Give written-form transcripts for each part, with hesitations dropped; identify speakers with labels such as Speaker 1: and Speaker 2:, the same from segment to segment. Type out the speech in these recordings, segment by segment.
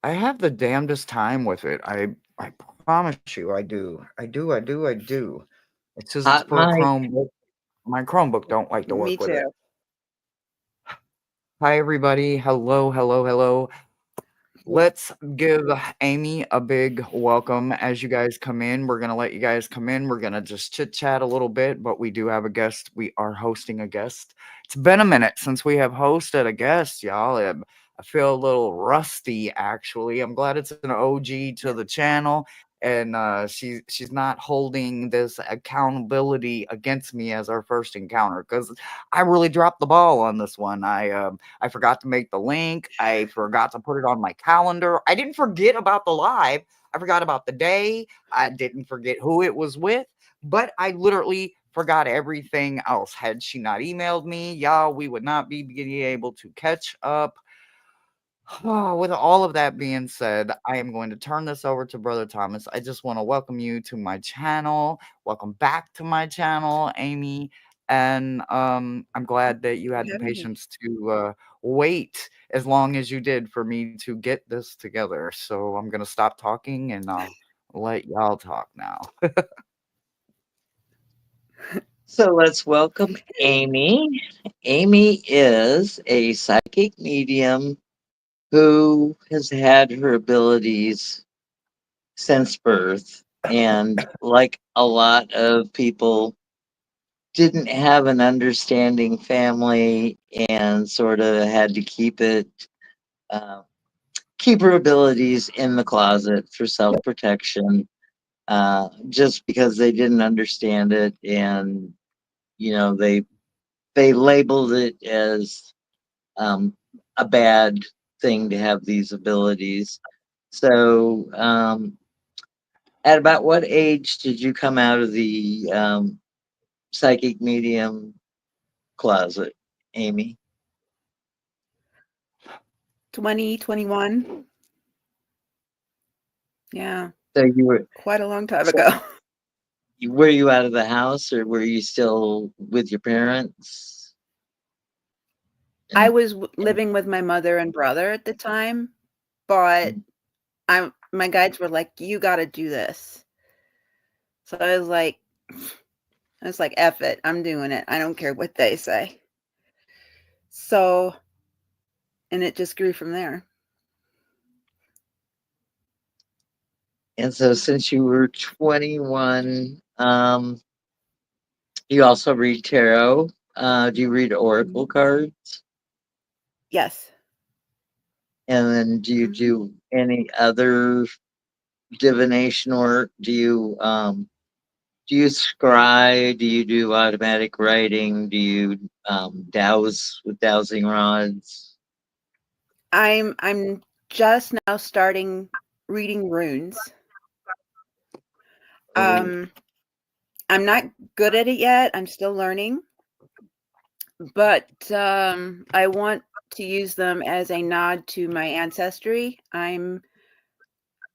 Speaker 1: I have the damnedest time with it. I promise you, I do. I do. I do. I do. It says it's
Speaker 2: Hot
Speaker 1: for a
Speaker 2: mic.
Speaker 1: Chromebook. My Chromebook don't like to
Speaker 3: Me
Speaker 1: work with it.
Speaker 3: too.
Speaker 1: Hi, everybody. Hello, hello, hello. Let's give Amy a big welcome as you guys come in. We're going to let you guys come in. We're going to just chit chat a little bit, but we do have a guest. We are hosting a guest. It's been a minute since we have hosted a guest, y'all. I feel a little rusty, actually. I'm glad it's an OG to the channel. And she's not holding this accountability against me as our first encounter because I really dropped the ball on this one. I forgot to make the link. I forgot to put it on my calendar. I didn't forget about the live. I forgot about the day. I didn't forget who it was with, but I literally forgot everything else. Had she not emailed me, y'all, we would not be being able to catch up. Oh, with all of that being said, I am going to turn this over to Brother Thomas. I just want to welcome you to my channel. Welcome back to my channel, Amy. And I'm glad that you had the
Speaker 3: Having me.
Speaker 1: patience to wait as long as you did for me to get this together. So I'm going to stop talking and I'll let y'all talk now.
Speaker 2: So let's welcome Amy. Amy is a psychic medium who has had her abilities since birth. And like a lot of people, didn't have an understanding family and sort of had to uh, keep her abilities in the closet for self protection, just because they didn't understand it, and they labeled it as um, a bad thing to have these abilities. So, at about what age did you come out of the psychic medium closet, Amy?
Speaker 3: 2021. Yeah,
Speaker 2: So you were
Speaker 3: quite a long time
Speaker 2: so
Speaker 3: ago.
Speaker 2: were you out of the house, or were you still with your parents?
Speaker 3: I
Speaker 2: And,
Speaker 3: was
Speaker 2: and
Speaker 3: living with my mother and brother at the time, but my guides were like, "You got to do this." So I was like, "F it, I'm doing it. I don't care what they say." So, and it just grew from there.
Speaker 2: and so since you were 21, you also read tarot. Do you read oracle
Speaker 3: Mhm.
Speaker 2: cards?
Speaker 3: Yes.
Speaker 2: And then do you
Speaker 3: Hmm.
Speaker 2: do any other divination work? Do you scry? Do you do automatic writing? Do you dowse with dowsing rods?
Speaker 3: I'm just now starting reading runes.
Speaker 2: Oh,
Speaker 3: Um, I'm not good at it yet. I'm still learning, but I want to use them as a nod to my ancestry. I'm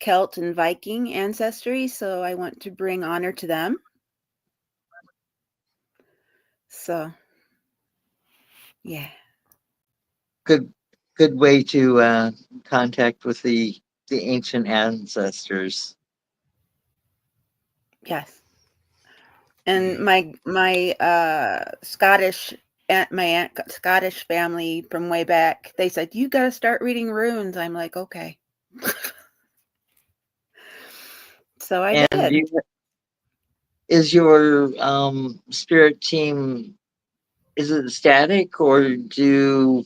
Speaker 3: Celt and Viking ancestry, so I want to bring honor to them. So, yeah.
Speaker 2: good, good way to contact with the ancient ancestors.
Speaker 3: Yes. And my Scottish aunt, my aunt, Scottish family from way back, they said you got to start reading runes. I'm like, okay. So I
Speaker 2: And
Speaker 3: did.
Speaker 2: is your spirit team, is it static, or do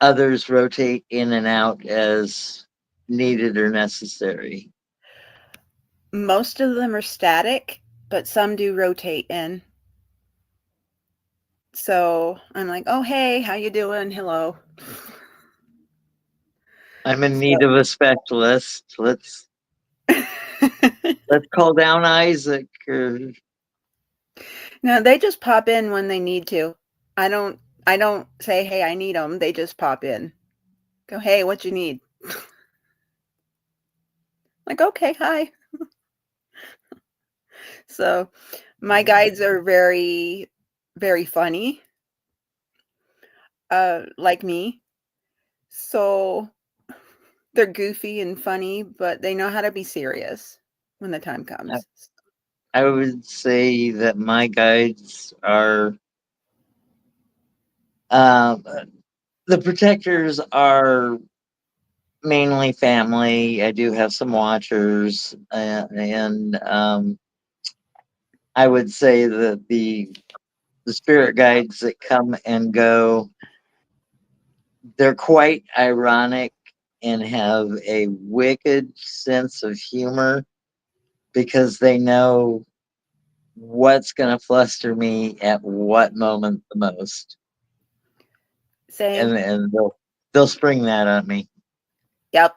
Speaker 2: others rotate in and out as needed or necessary?
Speaker 3: Most of them are static, but some do rotate in. So I'm like, oh hey, how you doing? Hello.
Speaker 2: I'm in need
Speaker 3: So
Speaker 2: of a specialist. Let's call down Isaac.
Speaker 3: no, they just pop in when they need to. I don't I don't say, hey, I need them. They just pop in. Go, hey, what you need? Like, okay, hi. So my guides are very funny, like me. So they're goofy and funny, but they know how to be serious when the time comes.
Speaker 2: I would say that my guides are uh, the protectors are mainly family. I do have some watchers, and I would say that the spirit guides that come and go, they're quite ironic and have a wicked sense of humor because they know what's going to fluster me at what moment the most,
Speaker 3: Same.
Speaker 2: and they'll spring that on me.
Speaker 3: Yep.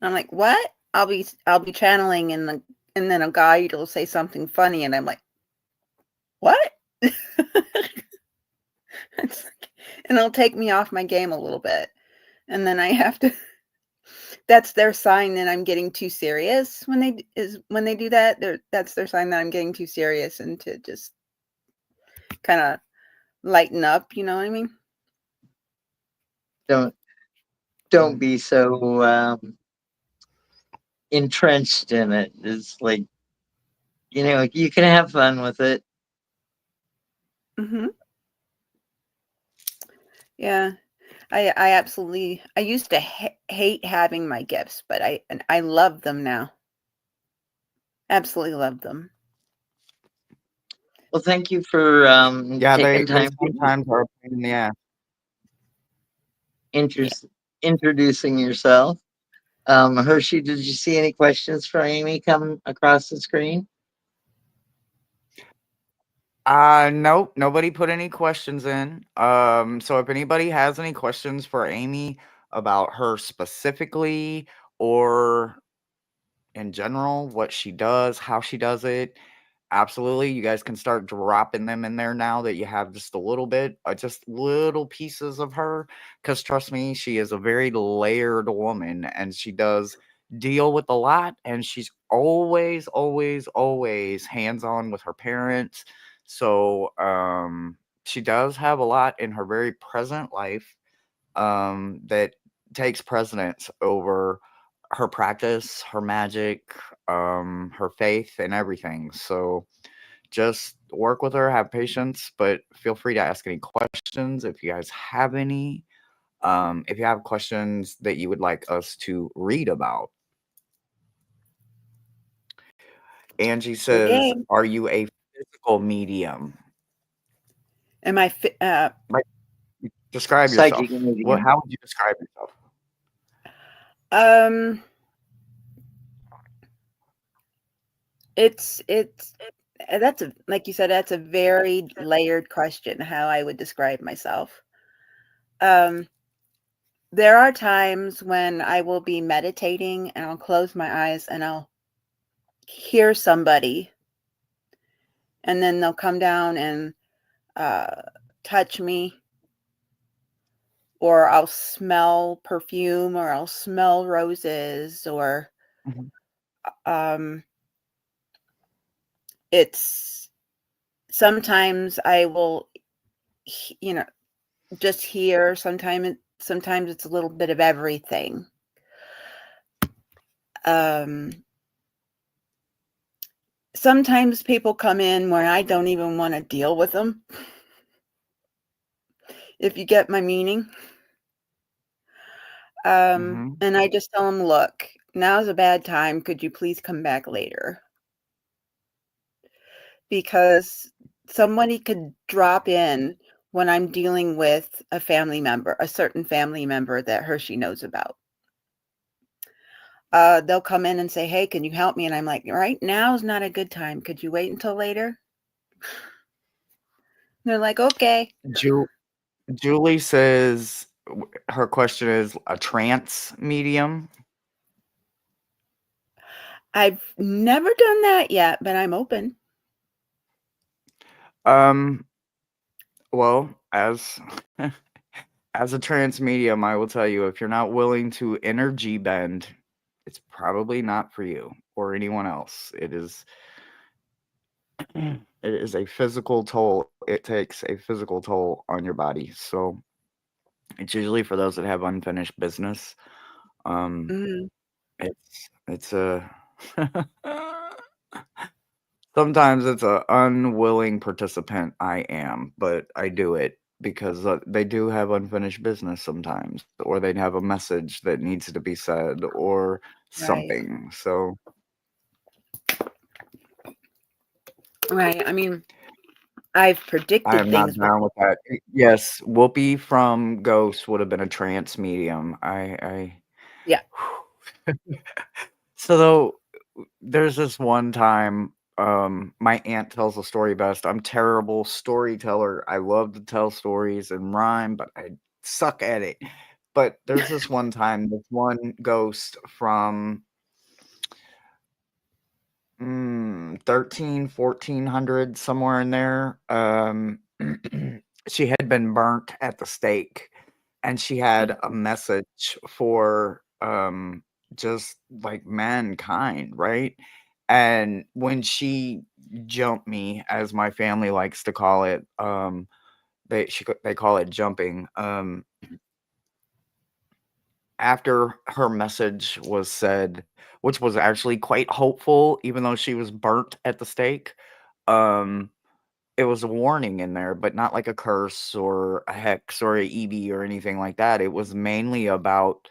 Speaker 3: I'm like, what? I'll be channeling and then a guide will say something funny and I'm like, what? It's like, and it'll take me off my game a little bit. And then I have to that's their sign that I'm getting too serious when they do that. That's their sign that I'm getting too serious and to just kind of lighten up, you know what I mean?
Speaker 2: Don't be so entrenched in it. It's like, you can have fun with it.
Speaker 3: Mhm. Yeah. I absolutely I used to hate having my gifts, but I love them now. Absolutely love them.
Speaker 2: Well, thank you for
Speaker 1: Yeah,
Speaker 2: taking
Speaker 1: they
Speaker 2: time to
Speaker 1: sometimes are a pain in the ass.
Speaker 3: Yeah.
Speaker 2: introducing yourself. Hershey, did you see any questions for Amy come across the screen?
Speaker 1: Nope, nobody put any questions in. So if anybody has any questions for Amy about her specifically or in general, what she does, how she does it, absolutely, you guys can start dropping them in there now that you have just a little bit, just little pieces of her. Because trust me, she is a very layered woman and she does deal with a lot. And she's always, always, always hands on with her parents. So, she does have a lot in her very present life that takes precedence over her practice, her magic, her faith, and everything. So just work with her, have patience, but feel free to ask any questions if you guys have any. If you have questions that you would like us to read about. Angie
Speaker 3: Sure
Speaker 1: says,
Speaker 3: game.
Speaker 1: "Are you a physical medium?"
Speaker 3: Am I
Speaker 1: Like, describe
Speaker 2: Psychic
Speaker 1: yourself. What?
Speaker 2: medium.
Speaker 1: How would you describe yourself?
Speaker 3: um it's that's a like you said, that's a very layered question, how I would describe myself. Um there are times when I will be meditating and I'll close my eyes and I'll hear somebody and then they'll come down and uh, touch me, or I'll smell perfume, or I'll smell roses, or
Speaker 1: Mhm.
Speaker 3: um, it's sometimes I will, you know, just hear. Sometimes it's a little bit of everything. Um, Sometimes people come in where I don't even want to deal with them. If you get my meaning.
Speaker 1: Mhm.
Speaker 3: And I just tell them, look, now's a bad time. Could you please come back later? Because somebody could drop in when I'm dealing with a family member, a certain family member that Hershey knows about. They'll come in and say, hey, can you help me? And I'm like, right now is not a good time. Could you wait until later? They're like, okay.
Speaker 1: Ju- Julie says her question is a trance medium.
Speaker 3: I've never done that yet, but I'm open.
Speaker 1: Um, well, as as a trance medium, I will tell you if you're not willing to energy bend, it's probably not for you or anyone else. It is a physical toll. It takes a physical toll on your body. So It's usually for those that have unfinished business. Um,
Speaker 3: Mhm.
Speaker 1: it's a sometimes it's a unwilling participant I am, but I do it because, they do have unfinished business sometimes, or they'd have a message that needs to be said or
Speaker 3: Right.
Speaker 1: something, so
Speaker 3: Right. I mean, I've
Speaker 1: I
Speaker 3: predicted
Speaker 1: am not
Speaker 3: things before.
Speaker 1: down with that. Yes, Whoopi from Ghost would have been a trance medium. I
Speaker 3: Yeah.
Speaker 1: So, though, there's this one time, my aunt tells the story best. I'm terrible storyteller. I love to tell stories and rhyme, but I suck at it. But there's this one time, this one ghost from 13, 1400, somewhere in there. She had been burnt at the stake, and she had a message for just like mankind, right? And when she jumped me, as my family likes to call it, they call it jumping. After her message was said, which was actually quite hopeful, even though she was burnt at the stake. Um, it was a warning in there, but not like a curse or a hex or a EB or anything like that. It was mainly about,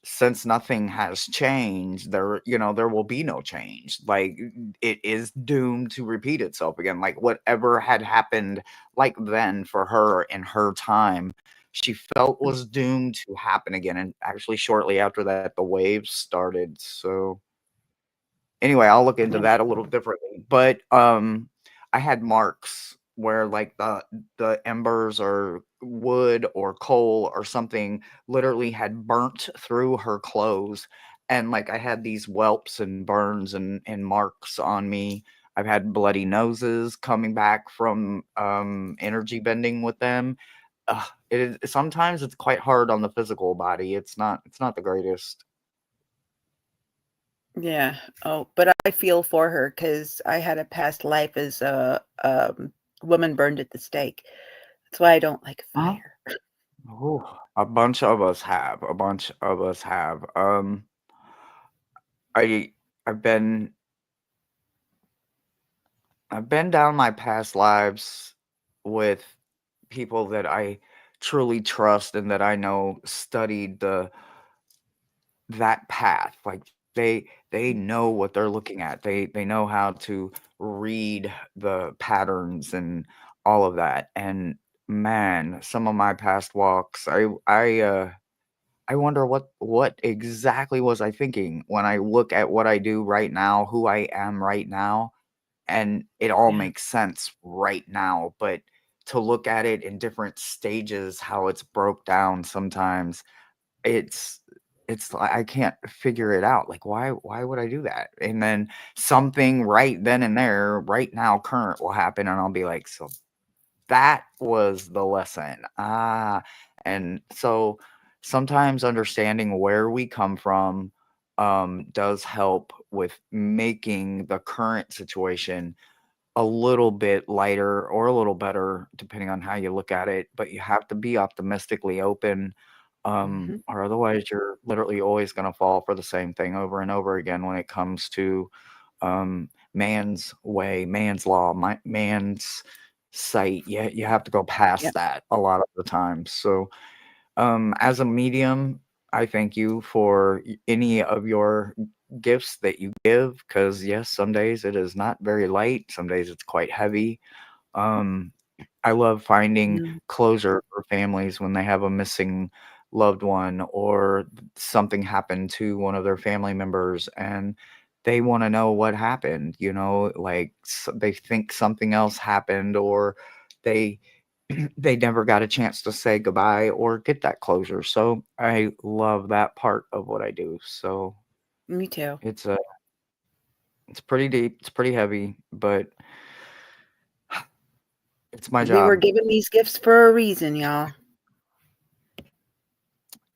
Speaker 1: since nothing has changed, there will be no change. Like, it is doomed to repeat itself again. Like, whatever had happened, like, then for her in her time, she felt was doomed to happen again. And actually, shortly after that, the waves started. So anyway, I'll look into
Speaker 3: Yeah.
Speaker 1: that a little differently. But I had marks where, like, the embers or wood or coal or something literally had burnt through her clothes, and, like, I had these whelps and burns and marks on me. I've had bloody noses coming back from energy bending with them. It is, sometimes it's quite hard on the physical body. It's not the greatest.
Speaker 3: Yeah. Oh, but I feel for her because I had a past life as a woman burned at the stake. That's why I don't like
Speaker 1: Huh?
Speaker 3: fire.
Speaker 1: Ooh, a bunch of us have. A bunch of us have. I I've been I've been down my past lives with people that I truly trust and that I know studied that path. Like, they know what they're looking at. They know how to read the patterns and all of that. And man, some of my past walks, I wonder what exactly was I thinking when I look at what I do right now, who I am right now, and it all
Speaker 3: Yeah.
Speaker 1: makes sense right now, but to look at it in different stages, how it's broke down sometimes, it's it's like I can't figure it out. Like, why would I do that? And then something right then and there, right now, current will happen, and I'll be like, "So that was the lesson. Ah." And so sometimes understanding where we come from does help with making the current situation a little bit lighter or a little better, depending on how you look at it. But you have to be optimistically open,
Speaker 3: Mhm.
Speaker 1: or otherwise you're literally always going to fall for the same thing over and over again when it comes to man's way, man's law, man's sight. You have to go past
Speaker 3: Yep.
Speaker 1: that a lot of the time. So, as a medium, I thank you for any of your gifts that you give, because yes, some days it is not very light, some days it's quite heavy. Um, I love finding
Speaker 3: Mm.
Speaker 1: closure for families when they have a missing loved one or something happened to one of their family members and they want to know what happened, like they think something else happened, or they they never got a chance to say goodbye or get that closure. So I love that part of what I do. So
Speaker 3: Me too.
Speaker 1: it's a it's pretty deep, it's pretty heavy, but it's my
Speaker 3: We were
Speaker 1: job.
Speaker 3: given these gifts for a reason, y'all.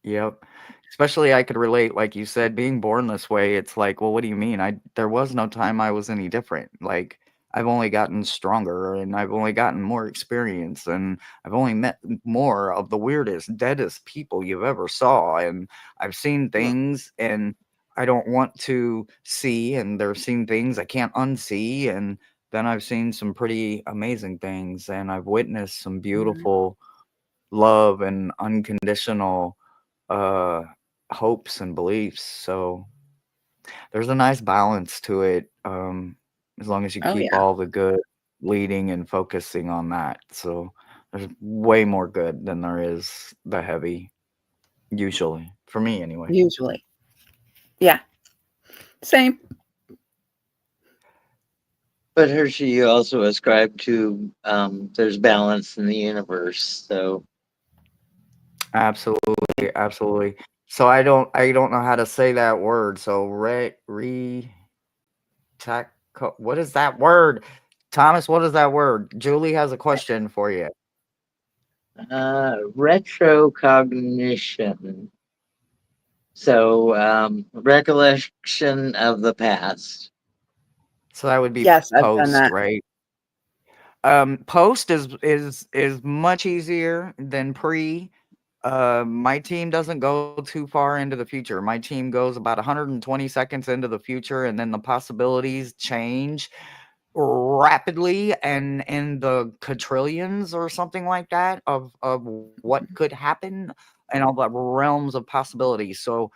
Speaker 1: Yep. Especially I could relate, like you said, being born this way, it's like, well, what do you mean? There was no time I was any different. Like, I've only gotten stronger and I've only gotten more experience and I've only met more of the weirdest, deadest people you've ever saw. And I've seen things and I don't want to see, and there's seen things I can't unsee. And then I've seen some pretty amazing things and I've witnessed some
Speaker 3: Mhm.
Speaker 1: beautiful love and unconditional uh hopes and beliefs. So there's a nice balance to it, as long as you
Speaker 3: Oh
Speaker 1: keep
Speaker 3: yeah,
Speaker 1: all the good leading and focusing on that. So there's way more good than there is the heavy, usually for me anyway.
Speaker 3: usually. Yeah, same.
Speaker 2: But Hershey, you also ascribe to there's balance in the universe. So
Speaker 1: Absolutely, absolutely. So I don't know how to say that word. So what is that word? Thomas, what is that word? Julie has a question for you.
Speaker 2: retrocognition. So recollection of the past.
Speaker 1: So that would be
Speaker 3: Yes, I've done
Speaker 1: post,
Speaker 3: that.
Speaker 1: right? Post is much easier than pre. My team doesn't go too far into the future. My team goes about 120 seconds into the future, and then the possibilities change rapidly and in the quadrillions or something like that of what could happen and all the realms of possibilities. So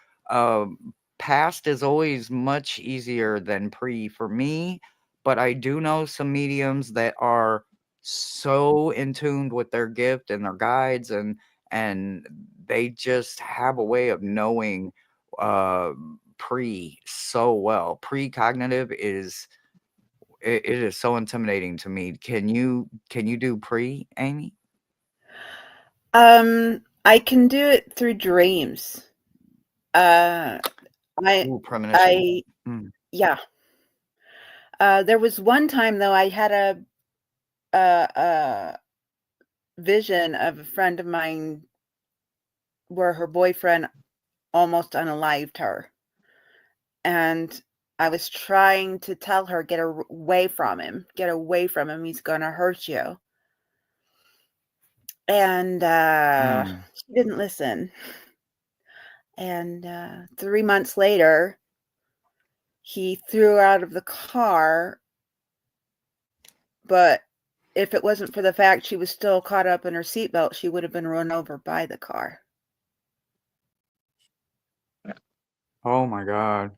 Speaker 1: past is always much easier than pre for me, but I do know some mediums that are so in tune with their gift and their guides, and they just have a way of knowing uh pre so well. Precognitive is it is so intimidating to me. Can you do pre, Amy?
Speaker 3: I can do it through dreams. Uh, I
Speaker 1: Ooh, premonition.
Speaker 3: I
Speaker 1: Mm.
Speaker 3: yeah. There was one time though I had a vision of a friend of mine where her boyfriend almost unalived her, and I was trying to tell her, away from him, get away from him, he's gonna hurt you. And
Speaker 1: Mm.
Speaker 3: she didn't listen. And 3 months later, he threw her out of the car, but if it wasn't for the fact she was still caught up in her seatbelt, she would have been run over by the car.
Speaker 1: Oh my god.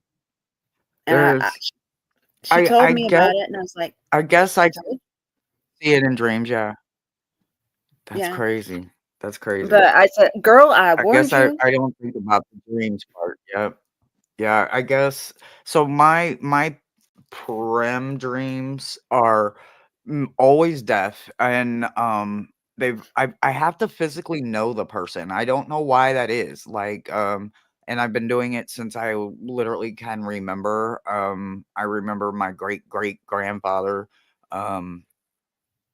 Speaker 3: And
Speaker 1: There's
Speaker 3: she
Speaker 1: I
Speaker 3: told
Speaker 1: I
Speaker 3: me
Speaker 1: guess
Speaker 3: about it, and I was like,
Speaker 1: I guess I can
Speaker 3: "Sorry?"
Speaker 1: see it in dreams, yeah. That's
Speaker 3: Yeah.
Speaker 1: crazy. That's crazy.
Speaker 3: But I said, "Girl, I
Speaker 1: I guess
Speaker 3: warned you."
Speaker 1: I don't think about the dreams part. Yep. Yeah, I guess so my prem dreams are always death and I have to physically know the person. I don't know why that is. Like and I've been doing it since I literally can remember. I remember my great great grandfather. Um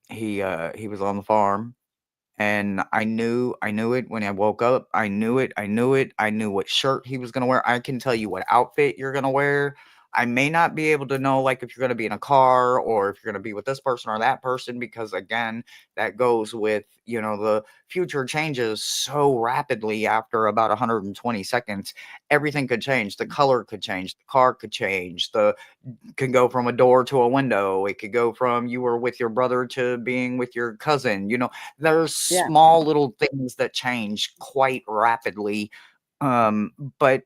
Speaker 1: he was on the farm and I knew it when I woke up. I knew what shirt he was gonna wear. I can tell you what outfit you're gonna wear. I may not be able to know, like, if you're gonna be in a car or if you're gonna be with this person or that person, because again, that goes with, the future changes so rapidly after about 120 seconds. Everything could change. The color could change, the car could change, the can go from a door to a window. It could go from you were with your brother to being with your cousin. There's
Speaker 3: Yeah.
Speaker 1: small little things that change quite rapidly. But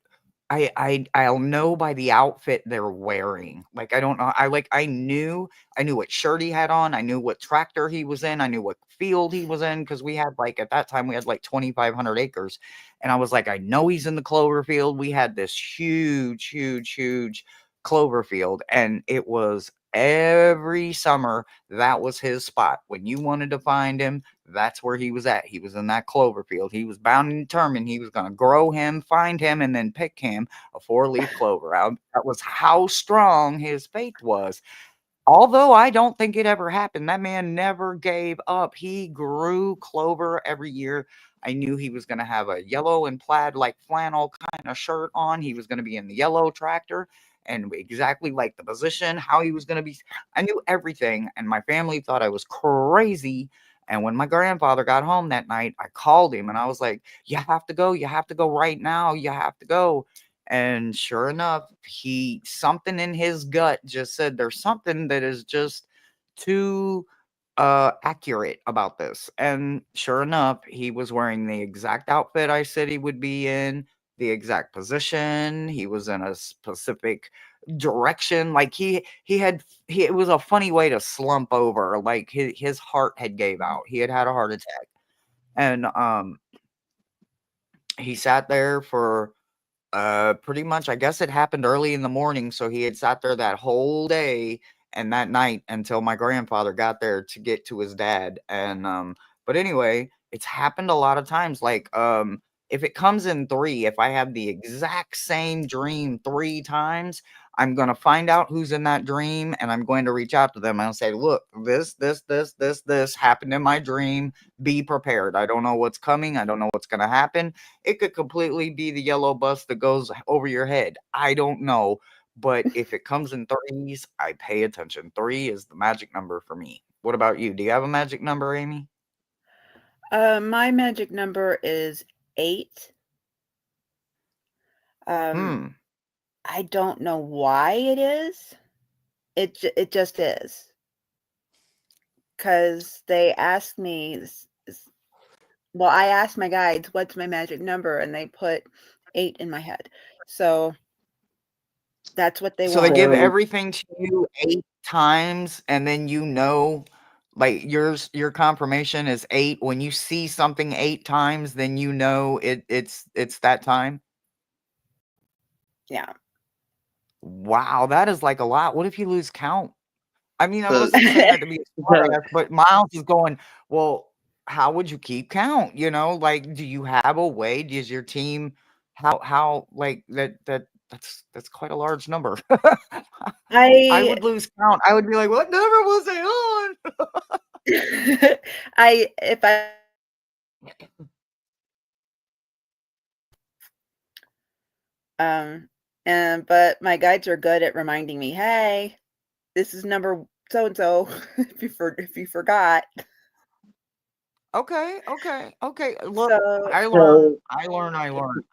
Speaker 1: I'll know by the outfit they're wearing. Like I don't know. I knew what shirt he had on. I knew what tractor he was in. I knew what field he was in because we had like at that time we had like 2,500 acres, and I was like, I know he's in the clover field. We had this huge, huge, huge Cloverfield, and it was every summer that was his spot. When you wanted to find him, that's where he was at. He was in that Cloverfield. He was bound and determined he was going to grow him, find him, and then pick him a four-leaf clover. That was how strong his faith was. Although I don't think it ever happened, that man never gave up. He grew clover every year. I knew he was going to have a yellow and plaid like flannel kind of shirt on. He was going to be in the yellow tractor. and exactly like the position, how he was going to be. I knew everything, and my family thought I was crazy. And when my grandfather got home that night, I called him and I was like, "You have to go. You have to go right now. You have to go." And sure enough, something in his gut just said there's something that is just too accurate about this. And sure enough, he was wearing the exact outfit I said he would be in, the exact position. He was in a specific direction. Like it was a funny way to slump over. Like his heart had gave out. He had a heart attack. And he sat there for pretty much, I guess it happened early in the morning, so he had sat there that whole day and that night until my grandfather got there to get to his dad. And but anyway, it's happened a lot of times. Like if it comes in 3, if I have the exact same dream 3 times, I'm going to find out who's in that dream and I'm going to reach out to them and say, "Look, this happened in my dream. Be prepared. I don't know what's coming. I don't know what's going to happen. It could completely be the yellow bus that goes over your head. I don't know. But if it comes in 3s, I pay attention. 3 is the magic number for me. What about you? Do you have a magic number, Amy?
Speaker 3: My magic number is 8.
Speaker 1: Hmm.
Speaker 3: I don't know why it is. It just is. Because they asked me, well, I asked my guides, "What's my magic number?" And they put 8 in my head. So that's what they
Speaker 1: So they give
Speaker 3: wanted.
Speaker 2: So,
Speaker 1: everything to you 8 times, and then like your confirmation is 8. When you see something 8 times, then it's that time.
Speaker 3: Yeah.
Speaker 1: Wow, that is like a lot. What if you lose count? I mean, I
Speaker 2: so,
Speaker 1: wasn't saying that to be a smart
Speaker 2: so
Speaker 1: ass, but Miles is going, well, how would you keep count? Like, do you have a way? Does your team, how, like, that's quite a large number. I
Speaker 3: I
Speaker 1: would lose count. I would be like, what number was I on?
Speaker 3: if I and but my guides are good at reminding me, "Hey, this is number so and so if you forgot."
Speaker 1: Okay, okay, okay. Look,
Speaker 3: So,
Speaker 1: I learn,
Speaker 2: so,
Speaker 1: I learn, I learn.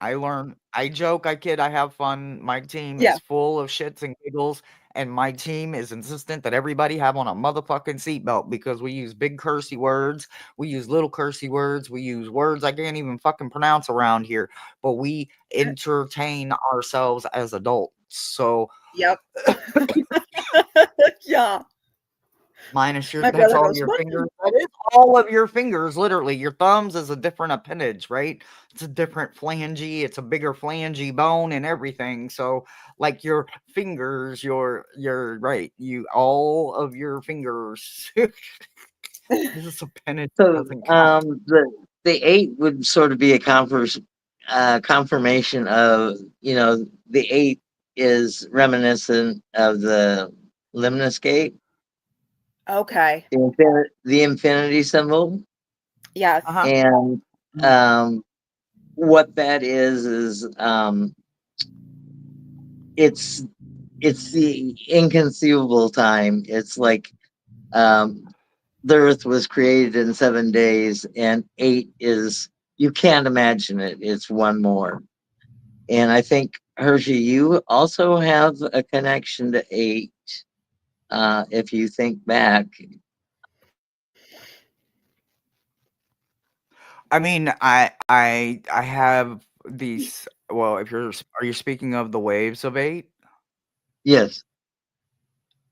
Speaker 1: I learn. I joke, I kid, I have fun. My team
Speaker 3: yeah.
Speaker 1: is full of shits and giggles, and my team is insistent that everybody have on a motherfucking seatbelt because we use big cursey words, we use little cursey words, we use words I can't even fucking pronounce around here, but we entertain ourselves as adults. So
Speaker 3: Yep. Yeah.
Speaker 1: minus
Speaker 3: My
Speaker 1: that's
Speaker 3: brother
Speaker 1: all
Speaker 3: goes,
Speaker 1: your
Speaker 3: "What?"
Speaker 1: fingers. That is all of your fingers, literally. Your thumbs is a different appendage, right? It's a different phalange. It's a bigger phalange bone and everything. So, like your fingers, you're right. You all of your fingers. This appendage
Speaker 2: so,
Speaker 1: doesn't count.
Speaker 2: the 8 would sort of be a confirmation of, the 8 is reminiscent of the Lemnis Gate,
Speaker 3: Okay.
Speaker 2: the infinity symbol.
Speaker 3: Yes.
Speaker 1: Uh-huh.
Speaker 2: And what that is it's the inconceivable time. It's like the earth was created in 7 days, and 8 is, you can't imagine it. It's one more. And I think, Hershey, you also have a connection to 8. If you think back,
Speaker 1: I mean, I have these. Well, if are you speaking of the waves of 8?
Speaker 2: yes,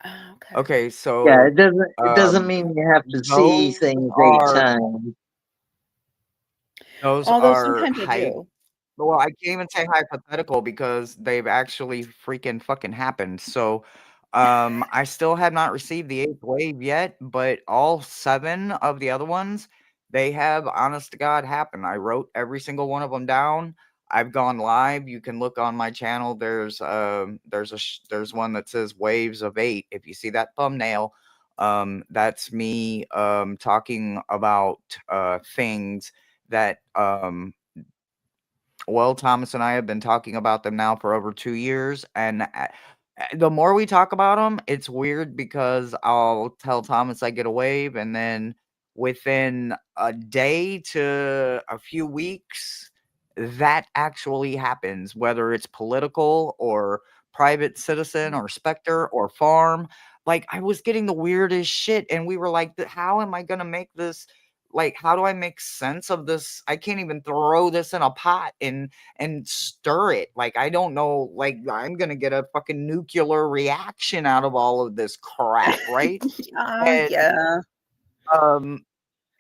Speaker 3: Oh, okay.
Speaker 1: Okay,
Speaker 2: yeah,
Speaker 1: so
Speaker 2: it doesn't mean you have to see
Speaker 1: those
Speaker 2: things 8
Speaker 1: are
Speaker 2: times.
Speaker 1: those
Speaker 3: Although
Speaker 1: are
Speaker 3: sometimes I
Speaker 1: hype.
Speaker 3: do.
Speaker 1: Well, I can't even say hypothetical because they've actually freaking fucking happened. So, I still have not received the 8th wave yet, but all 7 of the other ones, they have, honest to God, happened. I wrote every single one of them down. I've gone live. You can look on my channel. There's one that says Waves of 8. If you see that thumbnail, that's me talking about things that Well, Thomas and I have been talking about them now for over 2 years, and, the more we talk about them, it's weird because I'll tell Thomas I get a wave, and then within a day to a few weeks, that actually happens, whether it's political or private citizen or specter or farm. Like, I was getting the weirdest shit, and we were like, How am I gonna make this like, how do I make sense of this? I can't even throw this in a pot and stir it. Like, I don't know, like, I'm gonna get a fucking nuclear reaction out of all of this crap, right? And
Speaker 3: Yeah.
Speaker 1: um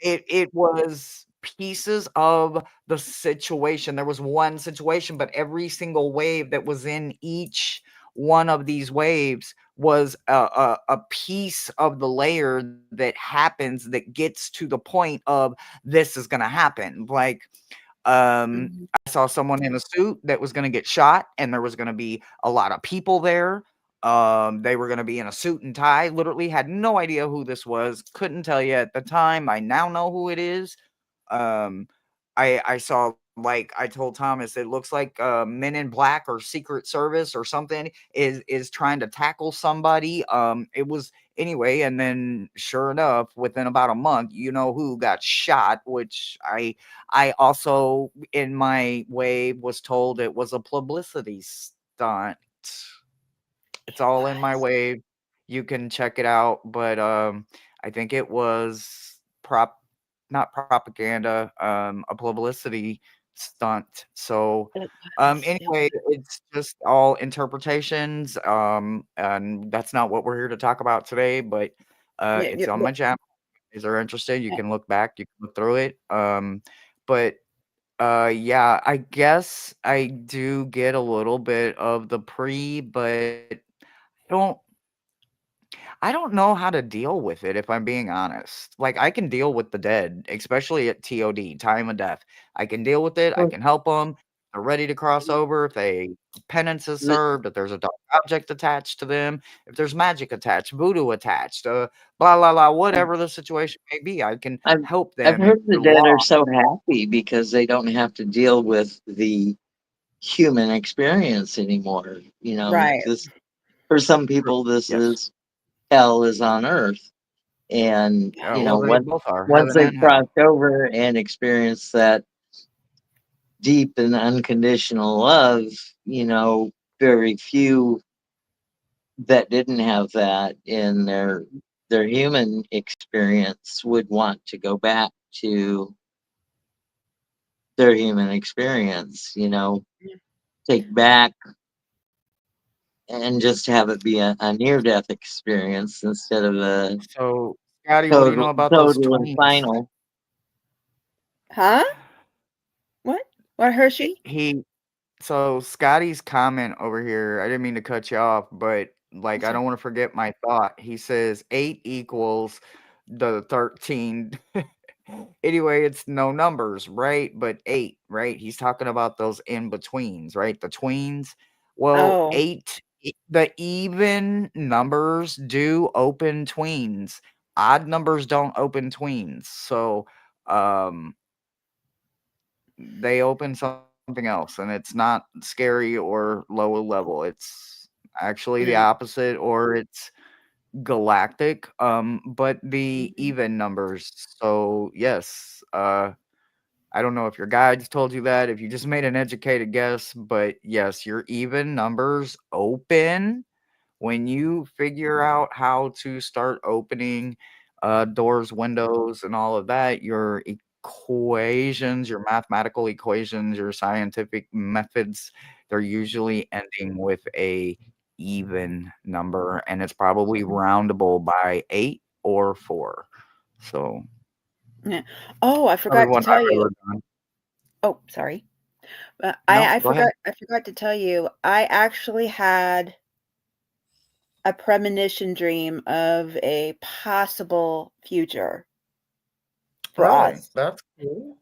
Speaker 1: it was pieces of the situation. There was one situation, but every single wave that was in each one of these waves was a piece of the layer that happens that gets to the point of this is gonna happen. Like,
Speaker 3: Mhm.
Speaker 1: I saw someone in a suit that was gonna get shot, and there was gonna be a lot of people there. They were gonna be in a suit and tie. Literally had no idea who this was. Couldn't tell you at the time. I now know who it is. Um, I saw, like, I told Thomas, it looks like Men in Black or Secret Service or something is trying to tackle somebody. It was anyway, and then sure enough, within about a month, you know who got shot, which I also in my way was told it was a publicity stunt. It's
Speaker 3: It
Speaker 1: all in my
Speaker 3: was.
Speaker 1: way. You can check it out, but, I think it was not propaganda, a publicity stunt. So,
Speaker 3: It was. It
Speaker 1: anyway,
Speaker 3: was.
Speaker 1: it's just all interpretations, and that's not what we're here to talk about today, but,
Speaker 3: Yeah,
Speaker 1: it's
Speaker 3: yeah,
Speaker 1: on my
Speaker 3: well,
Speaker 1: channel. If you're interested, you
Speaker 3: yeah.
Speaker 1: can look back, you can look through it, but yeah, I guess I do get a little bit of the but don't I don't know how to deal with it if I'm being honest. Like, I can deal with the dead, especially at TOD, time of death. I can deal with it. I
Speaker 2: Well,
Speaker 1: can help them. They're ready to cross over if penance is
Speaker 2: th-
Speaker 1: served, if there's a dark object attached to them, if there's magic attached, voodoo attached, blah blah blah, whatever the situation may be. I can
Speaker 2: I've
Speaker 1: help
Speaker 2: I've
Speaker 1: them and
Speaker 2: heard the
Speaker 1: move
Speaker 2: dead are
Speaker 1: along.
Speaker 2: so happy because they don't have to deal with the human experience anymore. You know,
Speaker 3: Right.
Speaker 2: this for some people, this
Speaker 1: Yes.
Speaker 2: is hell is on earth, and
Speaker 1: Yeah,
Speaker 2: you
Speaker 1: well,
Speaker 2: know,
Speaker 1: they both are
Speaker 2: once
Speaker 1: heaven
Speaker 2: they've
Speaker 1: and hell.
Speaker 2: crossed over and experienced that deep and unconditional love, you know, very few that didn't have that in their human experience would want to go back to their human experience, you know,
Speaker 3: Yeah.
Speaker 2: take back and just have it be a near death experience instead of a
Speaker 1: So, Scotty, what do you know about those
Speaker 2: total and
Speaker 1: twins?
Speaker 2: final.
Speaker 3: Huh? What? What, Hershey?
Speaker 1: He So Scotty's comment over here, I didn't mean to cut you off, but like
Speaker 3: That's
Speaker 1: I
Speaker 3: right.
Speaker 1: don't want to forget my thought. He says 8 equals the 13. Anyway, it's no numbers, right? But 8, right? He's talking about those in betweens, right? The tweens. Well,
Speaker 3: Oh,
Speaker 1: 8, the even numbers do open tweens. Odd numbers don't open tweens. So, um, they open something else, and it's not scary or low level. It's actually the
Speaker 3: mm,
Speaker 1: opposite, or it's galactic, but the
Speaker 3: mhm.
Speaker 1: even numbers. So, yes, I don't know if your guides told you that, if you just made an educated guess, but yes, your even numbers open when you figure out how to start opening doors, windows, and all of that, your equations, your mathematical equations, your scientific methods, they're usually ending with a even number, and it's probably roundable by 8 or 4. So
Speaker 3: Yeah. Oh, I forgot to
Speaker 1: everyone
Speaker 3: tell
Speaker 1: I've
Speaker 3: you.
Speaker 1: ever done.
Speaker 3: Oh, sorry.
Speaker 1: No,
Speaker 3: I
Speaker 1: go ahead.
Speaker 3: forgot to tell you. I actually had a premonition dream of a possible future for
Speaker 1: Really?
Speaker 3: us.
Speaker 1: That's cool.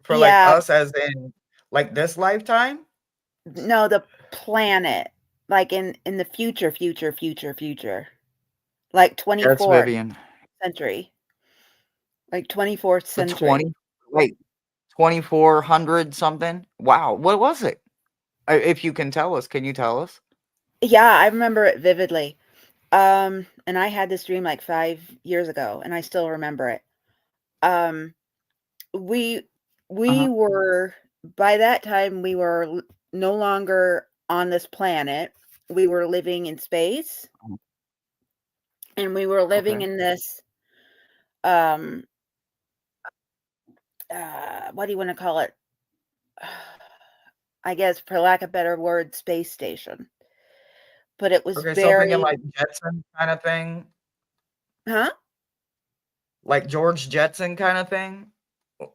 Speaker 1: For like
Speaker 3: Yeah,
Speaker 1: us as in like this lifetime?
Speaker 3: no, the planet, like in the future, like
Speaker 1: Yes,
Speaker 3: 24th
Speaker 1: Vivian.
Speaker 3: century, like 24th
Speaker 1: The
Speaker 3: century.
Speaker 1: 20 wait. 2400 something? Wow, what was it? If you can tell us, can you tell us?
Speaker 3: Yeah, I remember it vividly. And I had this dream like 5 years ago, and I still remember it. Um, we
Speaker 1: Uh-huh.
Speaker 3: we were by that time, we were no longer on this planet. We were living in space,
Speaker 1: Oh,
Speaker 3: and we were living
Speaker 1: okay.
Speaker 3: in this, um, what do you wanna call it? I guess, for lack of better word, space station. But it was
Speaker 1: Okay, so thinking
Speaker 3: very
Speaker 1: like Jetson kinda thing?
Speaker 3: Huh?
Speaker 1: Like George Jetson kinda thing? O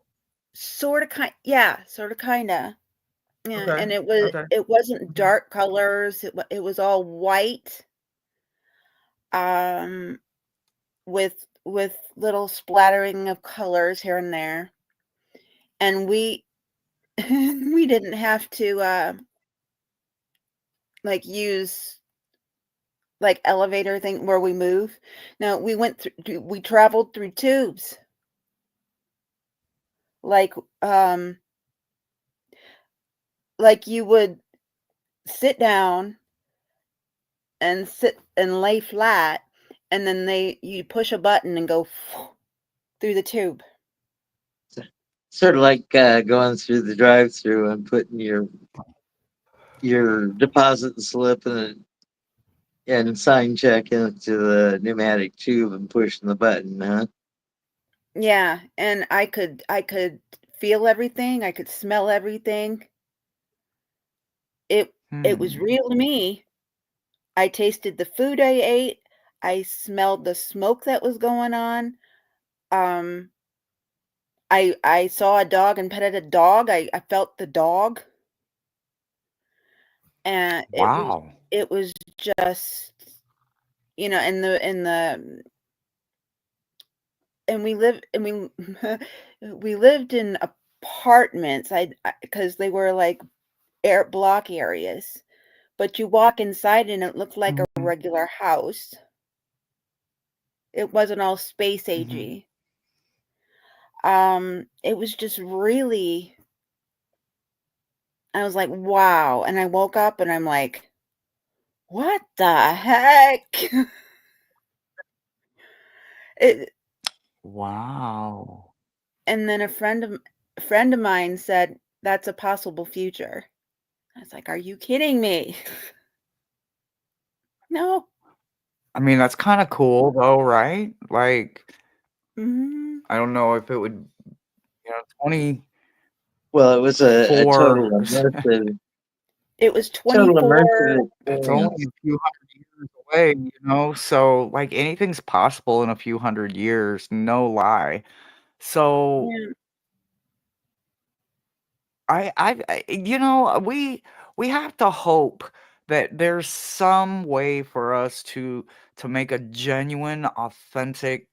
Speaker 3: Sorta yeah, sorta kinda. Yeah,
Speaker 1: Okay,
Speaker 3: and
Speaker 1: okay,
Speaker 3: it wasn't
Speaker 1: okay.
Speaker 3: dark colors, it was all white, um, with little splattering of colors here and there, and we we didn't have to, like, use, like, elevator thing where we move. No, we traveled through tubes, like, um like, you would sit down and sit and lay flat, and then you push a button and go through the tube.
Speaker 2: Sort of like going through the drive-through and putting your deposit slip and sign check into the pneumatic tube and pushing the button, huh?
Speaker 3: Yeah, and I could feel everything, I could smell everything. It was
Speaker 1: Hmm.
Speaker 3: real to me. I tasted the food I ate, I smelled the smoke that was going on. Um, I saw a dog and petted a dog, I felt the dog, and
Speaker 1: Wow.
Speaker 3: it was just, and we we lived in apartments. I because they were like air block areas, but you walk inside and it looked like a
Speaker 1: Mhm,
Speaker 3: regular house. It wasn't all space
Speaker 1: mhm.
Speaker 3: agey. It was just really, I was like, wow. And I woke up and I'm like, what the heck? it,
Speaker 1: Wow.
Speaker 3: and then a friend of mine said that's a possible future. I was like, are you kidding me? No.
Speaker 1: I mean, that's kinda cool though, right? Like,
Speaker 3: Mhm.
Speaker 1: I don't know if it would, 24
Speaker 2: Well, it was a
Speaker 3: It was
Speaker 2: total
Speaker 3: 24.
Speaker 2: immersive
Speaker 1: it's only
Speaker 2: experience.
Speaker 1: a few hundred years away, so, like, anything's possible in a few hundred years, no lie. So
Speaker 3: Yeah.
Speaker 1: we have to hope that there's some way for us to make a genuine, authentic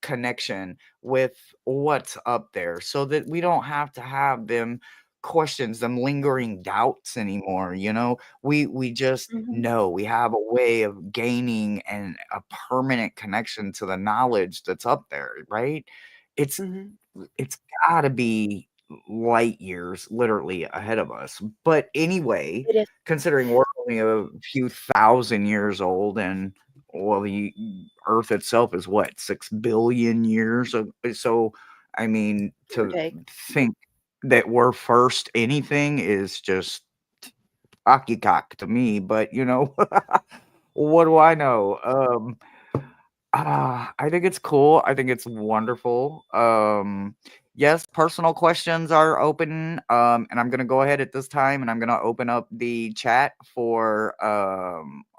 Speaker 1: connection with what's up there so that we don't have to have them lingering doubts anymore, you know? We just
Speaker 3: Mhm.
Speaker 1: know we have a way of gaining a permanent connection to the knowledge that's up there, right? It's
Speaker 3: Mhm.
Speaker 1: it's gotta be light years literally ahead of us. But anyway,
Speaker 3: It is.
Speaker 1: considering we're only a few thousand years old and, well, the Earth itself is what, 6 billion years? So, I mean,
Speaker 3: Give or
Speaker 1: to
Speaker 3: take.
Speaker 1: think that we're first anything is just poppycock to me, but, what do I know? I think it's cool. I think it's wonderful. Yes, personal questions are open. And I'm gonna go ahead at this time and I'm gonna open up the chat for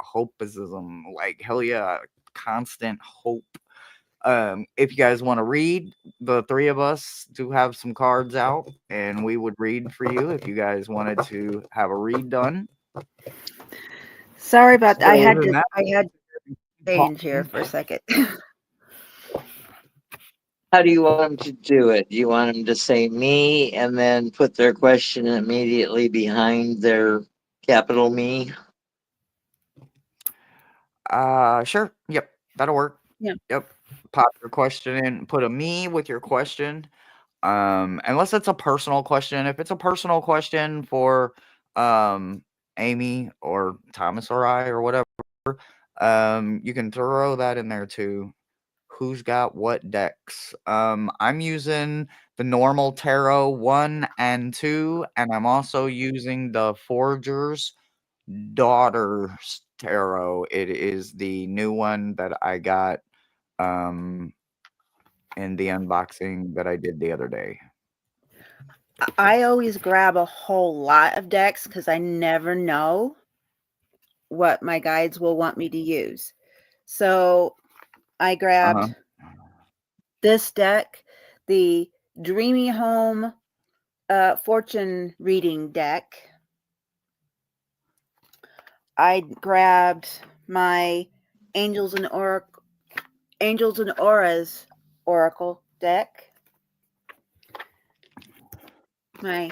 Speaker 1: hopeism. Like hell yeah, constant hope. If you guys want to read, the three of us do have some cards out and we would read for you if you guys wanted to have a read done.
Speaker 3: Sorry about that.
Speaker 1: But other than that,
Speaker 3: I had to change here
Speaker 1: talking.
Speaker 3: for a second.
Speaker 2: How do you want them to do it? Do you want them to say me and then put their question immediately behind their capital Me?
Speaker 1: Sure. Yep, that'll work.
Speaker 3: Yeah.
Speaker 1: Yep. Pop your question in, put a me with your question. unless it's a personal question. If it's a personal question for Amy or Thomas or I or whatever, you can throw that in there too. Who's got what decks? I'm using the normal tarot 1 and 2, and I'm also using the Forger's Daughter's tarot. It is the new one that I got in the unboxing that I did the other day.
Speaker 3: I always grab a whole lot of decks because I never know what my guides will want me to use. So I grabbed this deck, the Dreamy Home fortune reading deck. I grabbed my Angels and Auras Oracle deck, my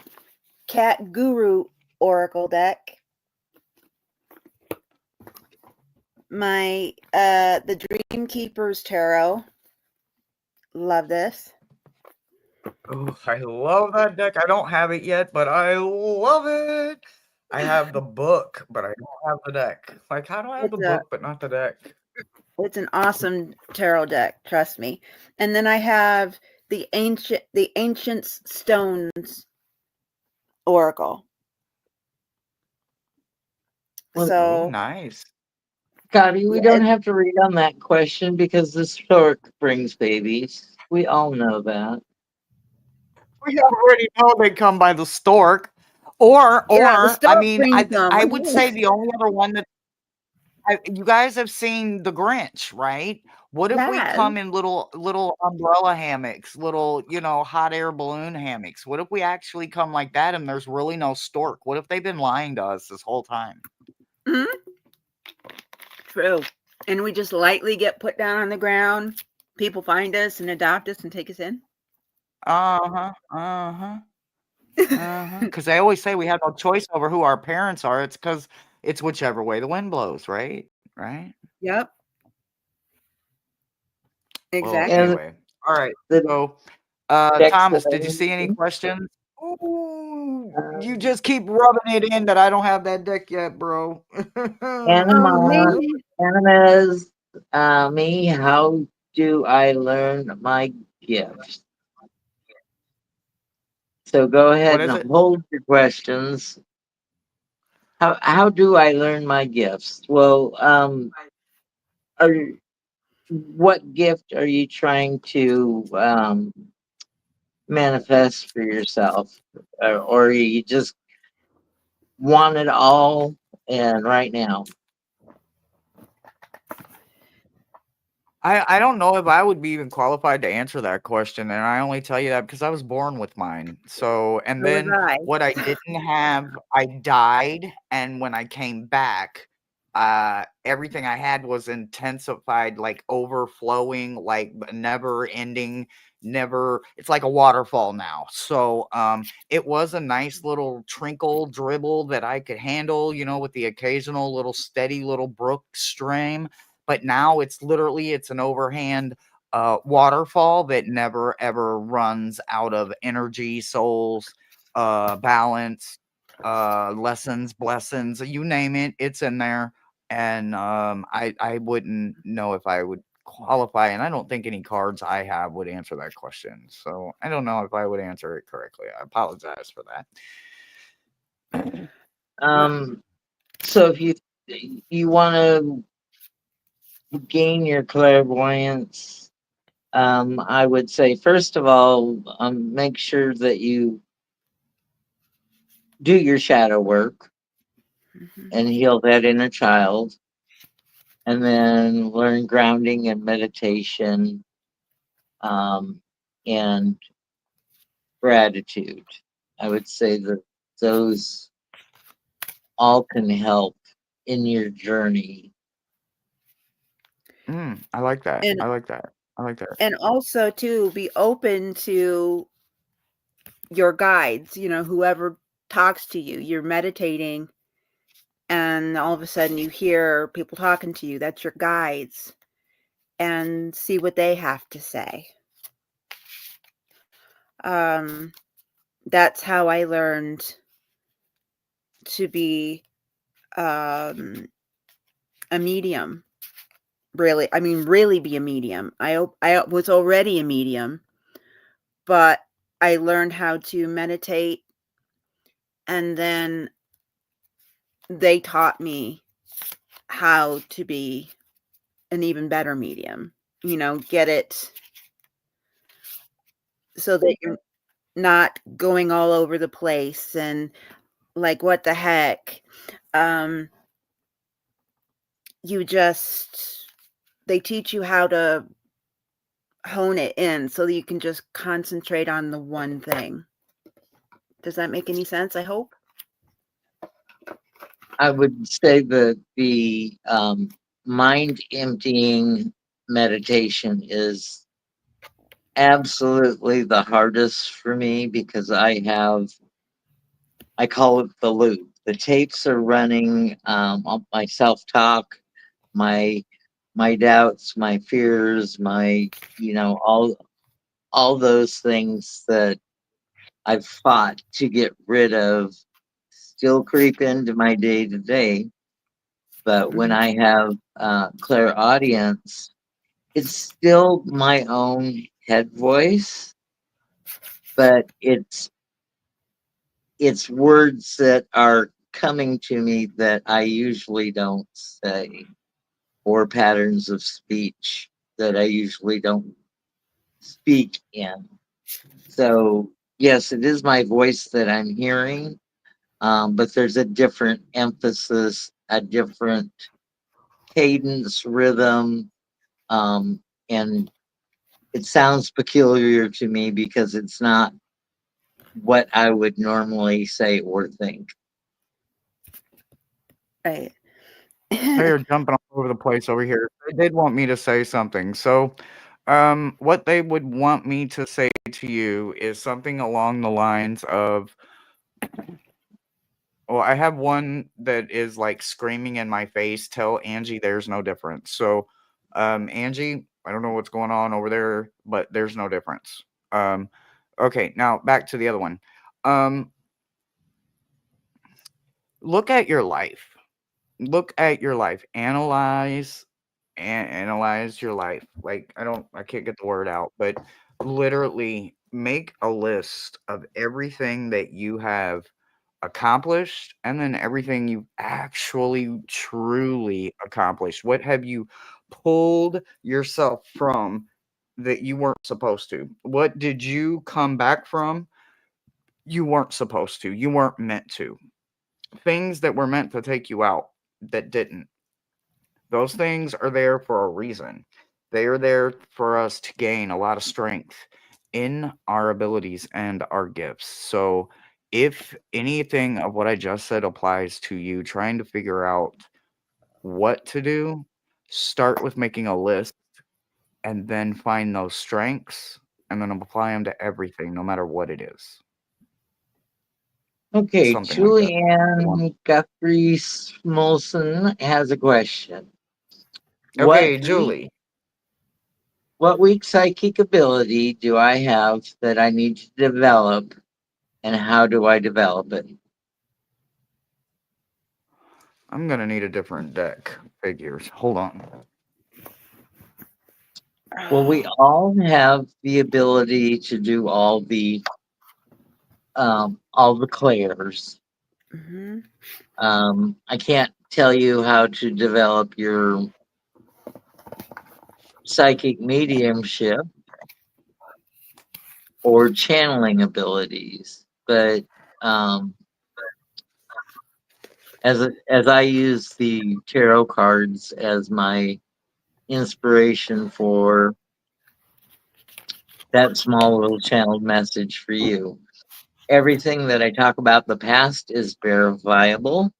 Speaker 3: Cat Guru Oracle deck, my the Dream Keepers Tarot. Love this.
Speaker 1: Oh, I love that deck. I don't have it yet, but I love it. I have the book, but I don't have the deck. Like, how do I have the book but not the deck?
Speaker 3: It's an awesome tarot deck, trust me. And then I have the Ancients Stones Oracle.
Speaker 2: Well,
Speaker 3: So
Speaker 1: nice.
Speaker 2: Scotty, we
Speaker 3: Yeah,
Speaker 2: don't have to read on that question because the stork brings babies. We all know that.
Speaker 1: We already know they come by the stork. Or
Speaker 3: the
Speaker 1: I
Speaker 3: stork
Speaker 1: mean,
Speaker 3: brings them.
Speaker 1: I would say the only other one that you guys have seen The Grinch, right? What if we
Speaker 3: Yes.
Speaker 1: come in little umbrella hammocks, little, hot air balloon hammocks? What if we actually come like that and there's really no stork? What if they've been lying to us this whole time?
Speaker 3: Mhm. True. And we just lightly get put down on the ground. People find us and adopt us and take us in.
Speaker 1: Because they always say we have no choice over who our parents are. It's because it's whichever way the wind blows, right? Right?
Speaker 3: Yep.
Speaker 1: Well,
Speaker 3: Exactly.
Speaker 1: anyway. All right.
Speaker 2: The
Speaker 1: So,
Speaker 2: decks
Speaker 1: Thomas,
Speaker 2: that
Speaker 1: did you see any
Speaker 2: I
Speaker 1: questions? Ooh, you just keep rubbing it in that I don't have that deck yet, bro.
Speaker 2: Anima,
Speaker 3: maybe.
Speaker 2: Animas, me, how do I learn my gifts? So go ahead
Speaker 1: What is
Speaker 2: and
Speaker 1: it?
Speaker 2: hold your questions. How do I learn my gifts? Well, are what gift are you trying to manifest for yourself, or you just want it all and right now?
Speaker 1: I don't know if I would be even qualified to answer that question, and I only tell you that because I was born with mine. So, and
Speaker 3: So was
Speaker 1: then
Speaker 3: I.
Speaker 1: what I didn't have, I died, and when I came back, everything I had was intensified, like overflowing, like never ending, never. It's like a waterfall now. So, it was a nice little trinkle dribble that I could handle, with the occasional little steady little brook stream. But now it's an overhand waterfall that never ever runs out of energy, souls, balance, lessons, blessings, you name it, it's in there. And I wouldn't know if I would qualify, and I don't think any cards I have would answer that question. So I don't know if I would answer it correctly. I apologize for that.
Speaker 2: So if you want to gain your clairvoyance, I would say first of all, make sure that you do your shadow work and heal that inner child, and then learn grounding and meditation, and gratitude. I would say that those all can help in your journey.
Speaker 1: I like that.
Speaker 3: And
Speaker 1: I like that. I like that.
Speaker 3: and also to be open to your guides, whoever talks to you. You're meditating and all of a sudden you hear people talking to you. That's your guides. And see what they have to say. That's how I learned to be a medium. Really, I mean, really be a medium. I was already a medium, but I learned how to meditate, and then they taught me how to be an even better medium. You know, get it so that you're not going all over the place and like, what the heck? You just they teach you how to hone it in so that you can just concentrate on the one thing. Does that make any sense? I hope.
Speaker 2: I would say that the mind emptying meditation is absolutely the hardest for me because I call it the loop. The tapes are running, my self talk, my doubts, my fears, my all those things that I've fought to get rid of still creep into my day to day. But when I have clairaudience, it's still my own head voice, but it's words that are coming to me that I usually don't say, or patterns of speech that I usually don't speak in. So yes, it is my voice that I'm hearing, but there's a different emphasis, a different cadence, rhythm, and it sounds peculiar to me because it's not what I would normally say or think.
Speaker 3: Right.
Speaker 1: They're jumping all over the place over here. They did want me to say something. So, what they would want me to say to you is something along the lines of, well, I have one that is like screaming in my face, tell Angie there's no difference. So, Angie, I don't know what's going on over there, but there's no difference. Okay, now back to the other one. Um, look at your life. Look at your life. Analyze your life. Like I can't get the word out, but literally make a list of everything that you have accomplished and then everything you actually truly accomplished. What have you pulled yourself from that you weren't supposed to? What did you come back from you weren't supposed to? You weren't meant to. Things that were meant to take you out that didn't. Those things are there for a reason. They are there for us to gain a lot of strength in our abilities and our gifts. So, if anything of what I just said applies to you trying to figure out what to do, start with making a list and then find those strengths and then apply them to everything, no matter what it is.
Speaker 2: Okay,
Speaker 1: Something like that.
Speaker 2: Julianne Guthrie Smolson has a question. What
Speaker 1: Okay,
Speaker 2: weak,
Speaker 1: Julie.
Speaker 2: what weak psychic ability do I have that I need to develop, and how do I develop it?
Speaker 1: I'm going to need a different deck figures. Hold on.
Speaker 2: Well, we all have the ability to do all the clairs.
Speaker 3: Hmm.
Speaker 2: I can't tell you how to develop your psychic mediumship or channeling abilities, but um, as I use the tarot cards as my inspiration for that small little channeled message for you. Everything that I talk about in the past is verifiable.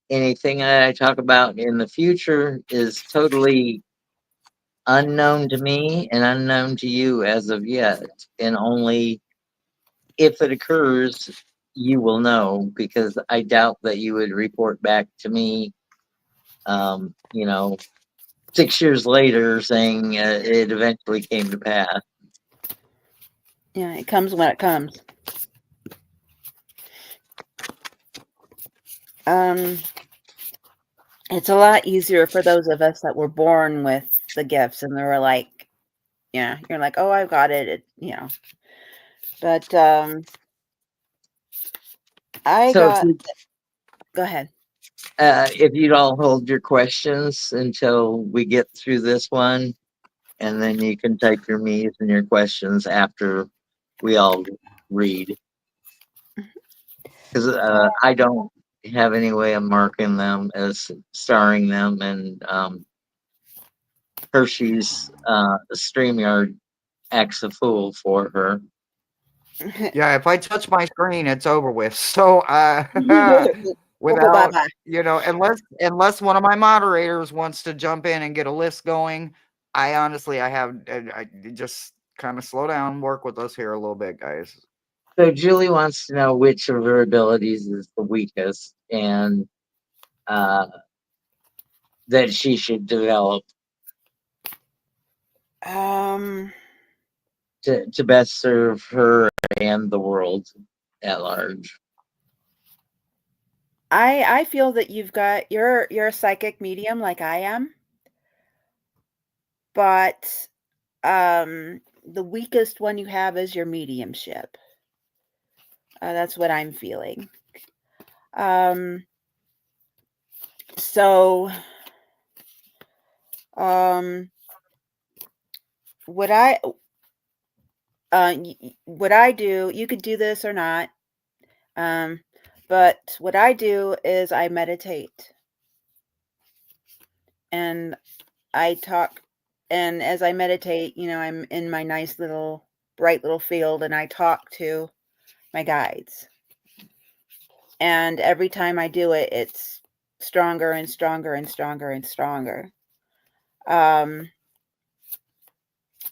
Speaker 2: Anything that I talk about in the future is totally unknown to me and unknown to you as of yet. And only if it occurs, you will know, because I doubt that you would report back to me, 6 years later saying it eventually came to pass.
Speaker 3: Yeah, it comes when it comes. It's a lot easier for those of us that were born with the gifts and they were like, yeah, you're like, oh, I've got it, but I
Speaker 2: So
Speaker 3: got, go ahead.
Speaker 2: if you'd all hold your questions until we get through this one, and then you can type your me's and your questions after we all read. Because I don't have any way of marking them as starring them, and Hershey's StreamYard acts a fool for her.
Speaker 1: Yeah, if I touch my screen, it's over with. So, without,
Speaker 3: Bye-bye.
Speaker 1: unless one of my moderators wants to jump in and get a list going, I honestly, I just kind of slow down, work with us here a little bit, guys.
Speaker 2: So Julie wants to know which of her abilities is the weakest, and that she should develop
Speaker 3: Um,
Speaker 2: to best serve her and the world at large.
Speaker 3: I feel that you're a psychic medium like I am, but the weakest one you have is your mediumship. That's what I'm feeling. So what I do, you could do this or not. But what I do is I meditate and I talk, and as I meditate, I'm in my nice little bright little field and I talk to my guides. And every time I do it, it's stronger and stronger and stronger and stronger.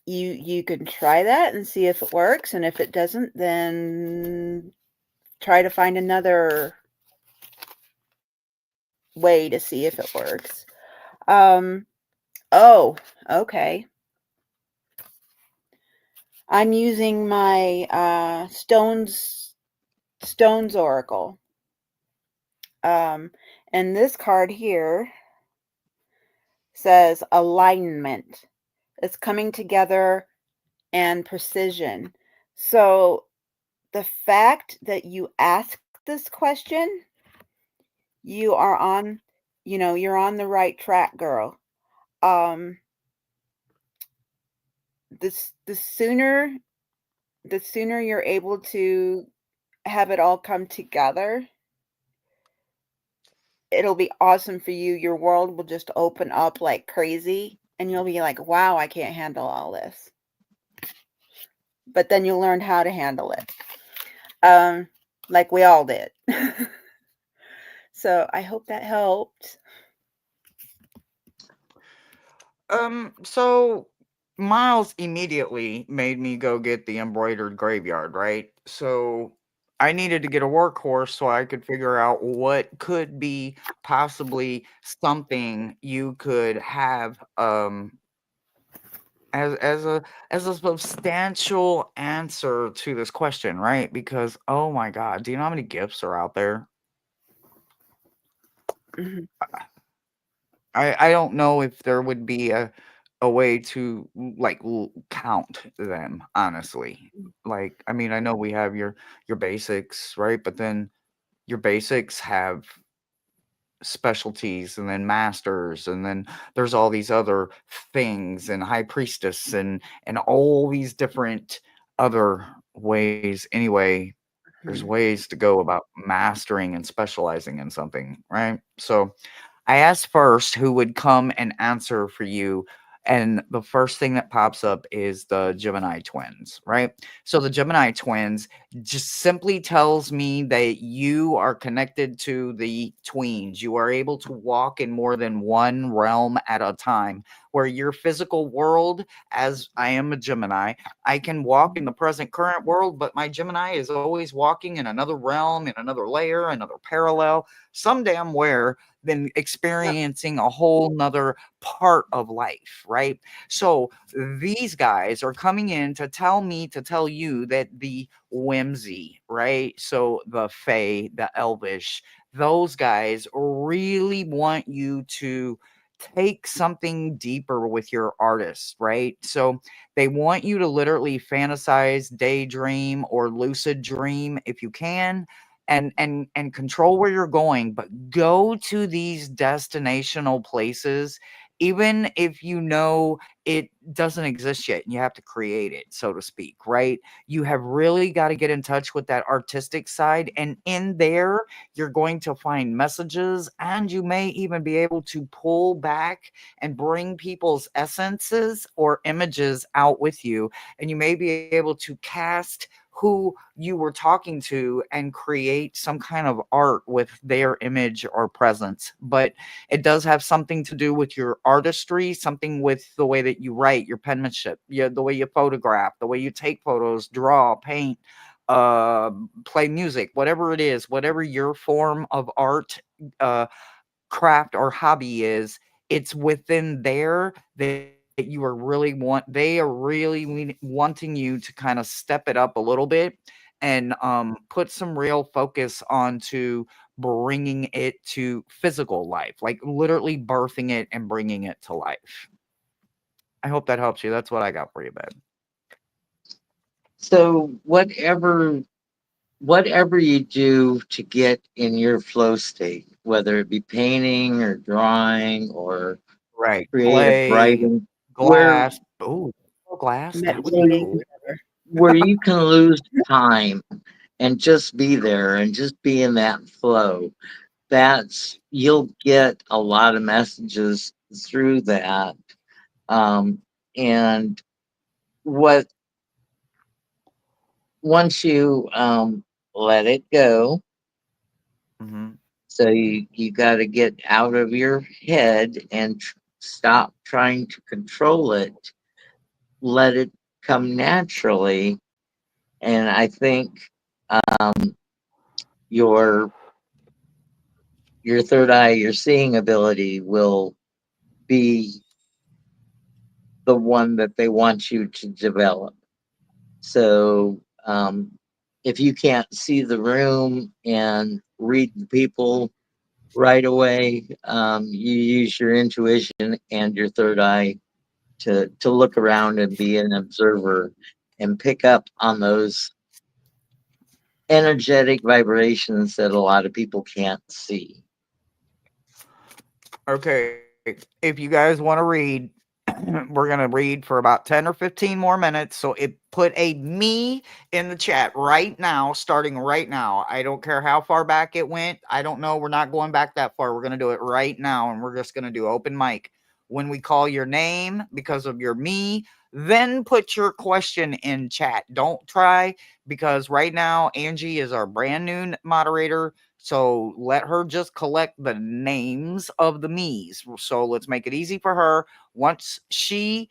Speaker 3: You can try that and see if it works, and if it doesn't, then try to find another way to see if it works. Oh, okay. I'm using my Stones Oracle. And this card here says alignment. It's coming together and precision. So the fact that you asked this question, you are on, you're on the right track, girl. The sooner you're able to have it all come together, it'll be awesome for you. Your world will just open up like crazy and you'll be like, wow, I can't handle all this. But then you'll learn how to handle it. Like we all did. So I hope that helped.
Speaker 1: So Miles immediately made me go get the embroidered graveyard, right? So I needed to get a workhorse so I could figure out what could be possibly something you could have as a substantial answer to this question, right? Because oh my god, do you know how many gifts are out there?
Speaker 3: Mhm.
Speaker 1: I don't know if there would be a way to like count them, honestly. Like, I mean, I know we have your basics, right? But then your basics have specialties and then masters, and then there's all these other things and high priestess and all these different other ways. Anyway, there's
Speaker 3: Mhm.
Speaker 1: ways to go about mastering and specializing in something, right? So I asked first who would come and answer for you. And the first thing that pops up is the Gemini twins, right? So the Gemini twins just simply tells me that you are connected to the tweens. You are able to walk in more than one realm at a time, where your physical world, as I am a Gemini, I can walk in the present current world, but my Gemini is always walking in another realm, in another layer, another parallel, some damn where than experiencing a whole nother part of life, right? So these guys are coming in to tell me, to tell you that the whimsy, right? So the fae, the elvish, those guys really want you to take something deeper with your artist, right? So they want you to literally fantasize, daydream, or lucid dream if you can, and control where you're going, but go to these destinational places even if you know it doesn't exist yet and you have to create it, so to speak, right? You have really got to get in touch with that artistic side, and in there you're going to find messages, and you may even be able to pull back and bring people's essences or images out with you, and you may be able to cast who you were talking to and create some kind of art with their image or presence. But it does have something to do with your artistry, something with the way that you write, your penmanship, the way you photograph, the way you take photos, draw, paint, uh, play music, whatever it is, whatever your form of art, uh, craft, or hobby is, it's within there that you are really they are really wanting you to kind of step it up a little bit and put some real focus onto bringing it to physical life, like literally birthing it and bringing it to life. I hope that helps you. That's what I got for you, babe.
Speaker 2: So whatever you do to get in your flow state, whether it be painting or drawing or
Speaker 1: Right.
Speaker 2: creative
Speaker 1: Clay,
Speaker 2: writing, where
Speaker 1: glass. Oh, glass. That would be
Speaker 2: where
Speaker 3: Meditating,
Speaker 1: cool.
Speaker 3: whatever.
Speaker 2: where you can lose time and just be there and just be in that flow, that's you'll get a lot of messages through that. And what once you let it go,
Speaker 1: Hmm.
Speaker 2: so you got to get out of your head and stop trying to control it, let it come naturally. And I think um, your your third eye, your seeing ability, will be the one that they want you to develop. So if you can't see the room and read the people right away, you use your intuition and your third eye to look around and be an observer and pick up on those energetic vibrations that a lot of people can't see.
Speaker 1: Okay. If you guys want to read, we're going to read for about 10 or 15 more minutes. So put a me in the chat right now, starting right now. I don't care how far back it went. I don't know. We're not going back that far. We're going to do it right now. And we're just going to do open mic. When we call your name because of your me, then put your question in chat. Don't try, because right now Angie is our brand new moderator. So let her just collect the names of the me's. So let's make it easy for her. Once she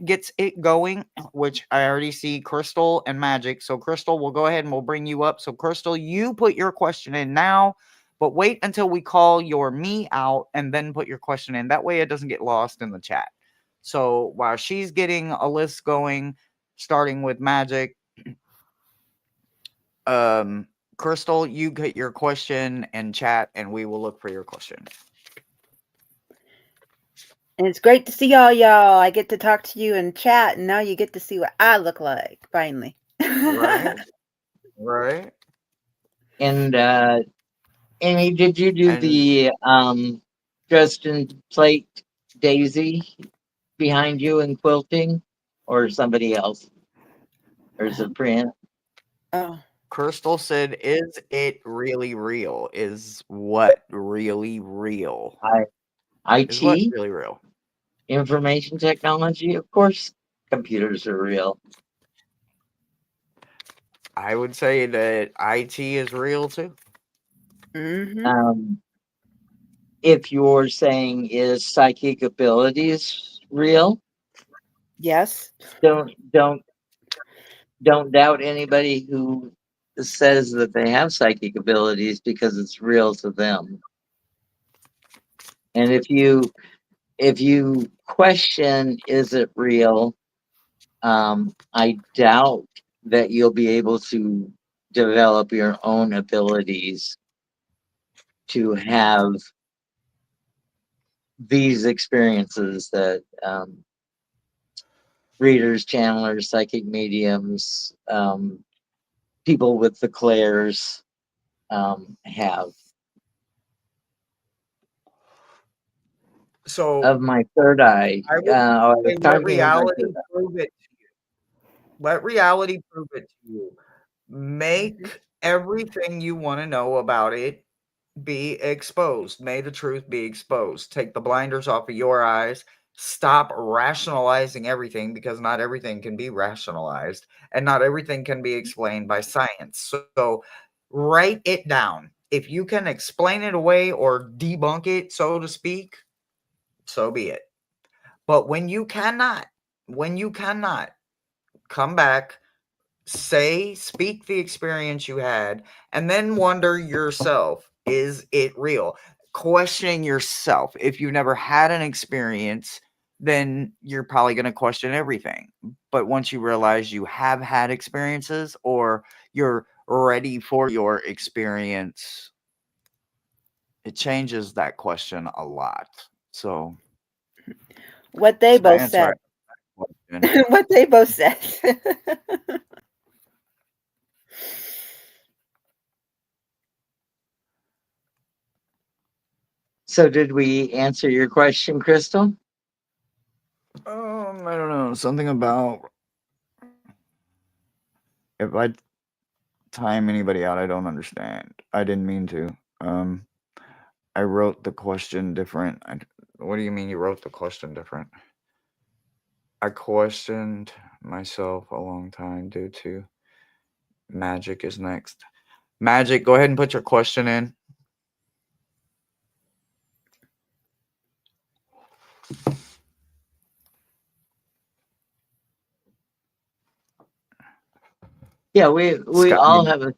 Speaker 1: gets it going, which I already see Crystal and Magic. So Crystal, we'll go ahead and we'll bring you up. So Crystal, you put your question in now, but wait until we call your me out and then put your question in. That way it doesn't get lost in the chat. So while she's getting a list going, starting with Magic, Crystal, you get your question in chat and we will look for your question.
Speaker 3: And it's great to see all y'all. I get to talk to you and chat, and now you get to see what I look like, finally.
Speaker 1: Right. Right.
Speaker 2: And Amy, did you do
Speaker 1: And
Speaker 2: the Dresden plate daisy behind you in quilting, or somebody else, or is it print?
Speaker 3: Oh,
Speaker 1: Crystal said, "Is it really real? Is what really real? Is what
Speaker 2: IT,
Speaker 1: really real?"
Speaker 2: information technology, of course, computers are real.
Speaker 1: I would say that IT is real too.
Speaker 3: mm-hmm.
Speaker 2: Um, if you're saying is psychic abilities real,
Speaker 3: Yes.
Speaker 2: don't don't don't doubt anybody who says that they have psychic abilities because it's real to them. And if you question, is it real? I doubt that you'll be able to develop your own abilities to have these experiences that readers, channelers, psychic mediums, people with the clairs have.
Speaker 1: So
Speaker 2: Of my third eye,
Speaker 1: I would
Speaker 2: I was
Speaker 1: say let
Speaker 2: talking of my
Speaker 1: reality
Speaker 2: third eye.
Speaker 1: prove it to you. Let reality prove it to you. Make everything you want to know about it be exposed. May the truth be exposed. Take the blinders off of your eyes. Stop rationalizing everything, because not everything can be rationalized and not everything can be explained by science. So write it down. If you can explain it away or debunk it, so to speak, so be it. But when you cannot, come back, speak the experience you had, and then wonder yourself, is it real? Questioning yourself. If you've never had an experience, then you're probably going to question everything. But once you realize you have had experiences, or you're ready for your experience, it changes that question a lot. So
Speaker 3: What they
Speaker 1: that's my
Speaker 3: both
Speaker 1: answer.
Speaker 3: said.
Speaker 1: Question.
Speaker 3: What they both said.
Speaker 2: So did we answer your question, Crystal?
Speaker 1: I don't know. Something about if I time anybody out, I don't understand. I didn't mean to. I wrote the question different. What do you mean you wrote the question different? I questioned myself a long time due to Magic is next. Magic, go ahead and put your question in.
Speaker 2: Yeah, we
Speaker 1: Scott,
Speaker 2: all have a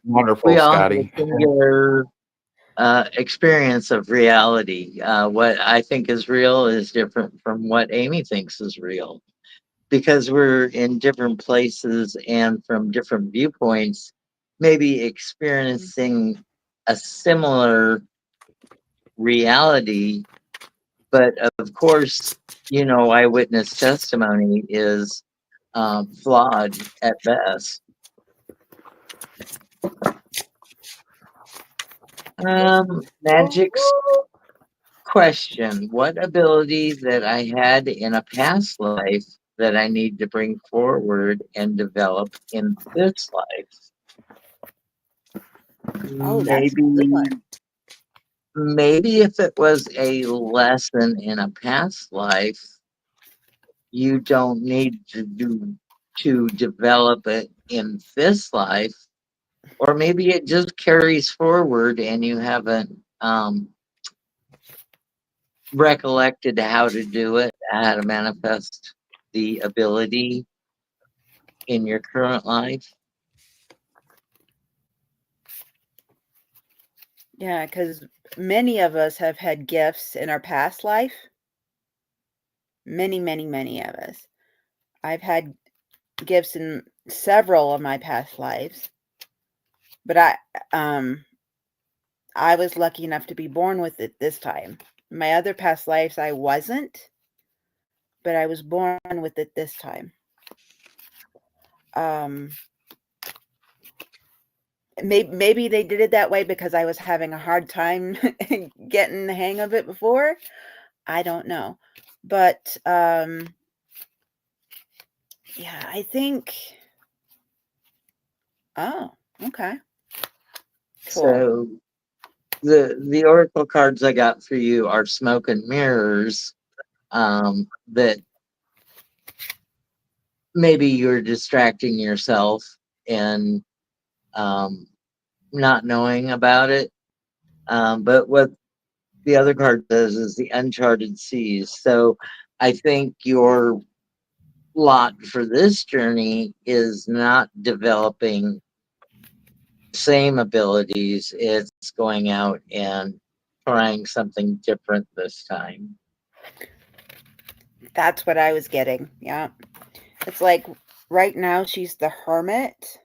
Speaker 1: wonderful,
Speaker 2: we all have a
Speaker 1: Scotty.
Speaker 2: singular experience of reality. What I think is real is different from what Amy thinks is real, because we're in different places and from different viewpoints, maybe experiencing a similar reality. But of course, eyewitness testimony is flawed at best. Magic's question: what abilities that I had in a past life that I need to bring forward and develop in this life?
Speaker 3: Oh, that's a good one.
Speaker 2: Maybe if it was a lesson in a past life, you don't need to develop it in this life, or maybe it just carries forward and you haven't recollected how to do it, how to manifest the ability in your current life.
Speaker 3: Yeah, because many of us have had gifts in our past life. Many, many, many of us. I've had gifts in several of my past lives, but I was lucky enough to be born with it this time. My other past lives, I wasn't, but I was born with it this time. Maybe they did it that way because I was having a hard time getting the hang of it before. I don't know. But yeah, I think. Oh, okay. Cool.
Speaker 2: So the oracle cards I got for you are smoke and mirrors, that maybe you're distracting yourself and not knowing about it. But what the other card says is the uncharted seas. So I think your lot for this journey is not developing same abilities. It's going out and trying something different this time.
Speaker 3: That's what I was getting. Yeah. It's like right now she's the hermit.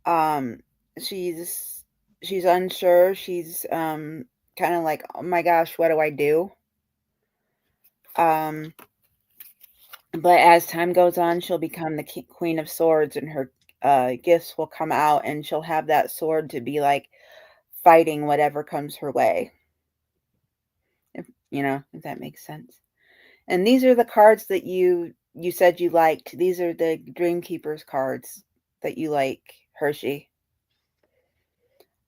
Speaker 3: Um she's unsure. She's kind of like, "Oh my gosh, what do I do?" Um but as time goes on, she'll become the Queen of Swords, and her gifts will come out, and she'll have that sword to be like fighting whatever comes her way. If if that makes sense. And these are the cards that you said you liked. These are the Dream Keepers cards that you like, Hershey.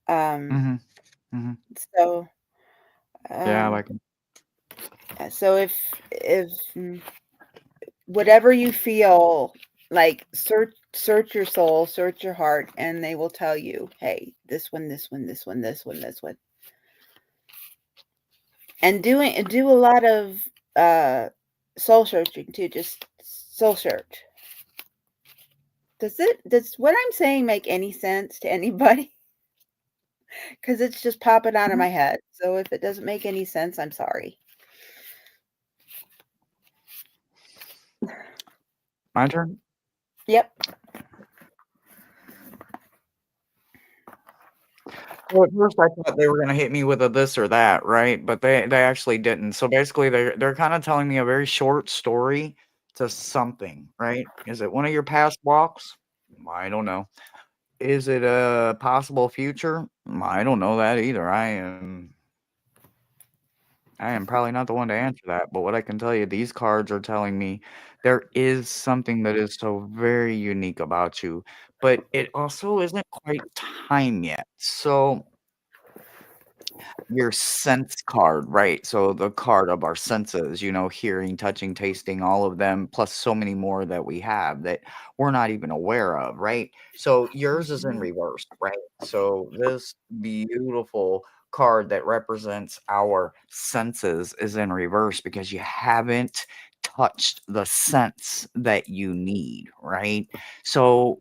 Speaker 3: Um
Speaker 1: Mm-hmm. Mm-hmm.
Speaker 3: so
Speaker 1: Yeah,
Speaker 3: um
Speaker 1: like
Speaker 3: so if whatever you feel, like search your soul, search your heart, and they will tell you, hey, this one, this one, this one, this one, this one. And do a lot of soul searching too. Just soul search. Does what I'm saying make any sense to anybody? Because it's just popping out of my head. So if it doesn't make any sense, I'm sorry.
Speaker 1: my turn.
Speaker 3: Yep.
Speaker 1: Well, at first I thought they were gonna hit me with a this or that, right? But they actually didn't. So basically, they're kind of telling me a very short story to something, right? Is it one of your past walks? I don't know. Is it a possible future? I don't know that either. I am probably not the one to answer that, but what I can tell you, these cards are telling me there is something that is so very unique about you, but it also isn't quite time yet. So your sense card, right? So the card of our senses, hearing, touching, tasting, all of them, plus so many more that we have that we're not even aware of, right? So yours is in reverse, right? So this beautiful card that represents our senses is in reverse because you haven't touched the sense that you need, right? So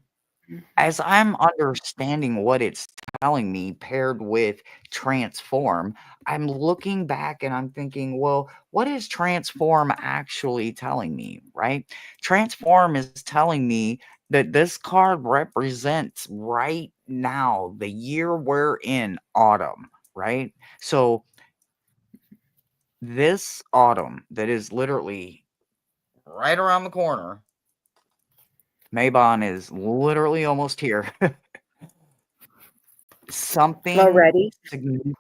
Speaker 1: as I'm understanding what it's telling me paired with transform, I'm looking back and I'm thinking, well, what is transform actually telling me, right? Transform is telling me that this card represents right now, the year we're in, autumn, right? So this autumn that is literally right around the corner, Mabon is literally almost here. Something
Speaker 3: Already.
Speaker 1: significant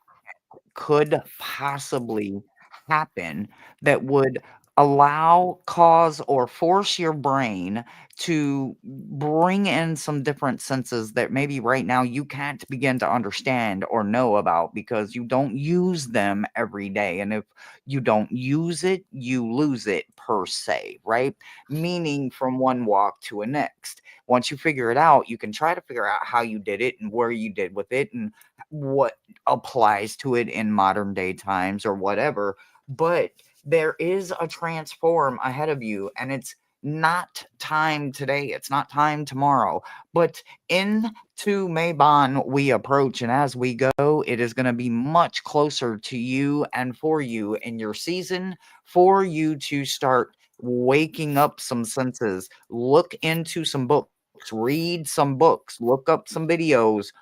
Speaker 1: could possibly happen that would allow, cause, or force your brain to bring in some different senses that maybe right now you can't begin to understand or know about because you don't use them every day. And if you don't use it, you lose it per se, right? Meaning from one walk to a next. Once you figure it out, you can try to figure out how you did it and where you did with it and what applies to it in modern day times or whatever. But there is a transform ahead of you, and it's not time today, it's not time tomorrow, but into Mabon we approach, and as we go, it is going to be much closer to you and for you in your season, for you to start waking up some senses, look into some books, read some books, look up some videos,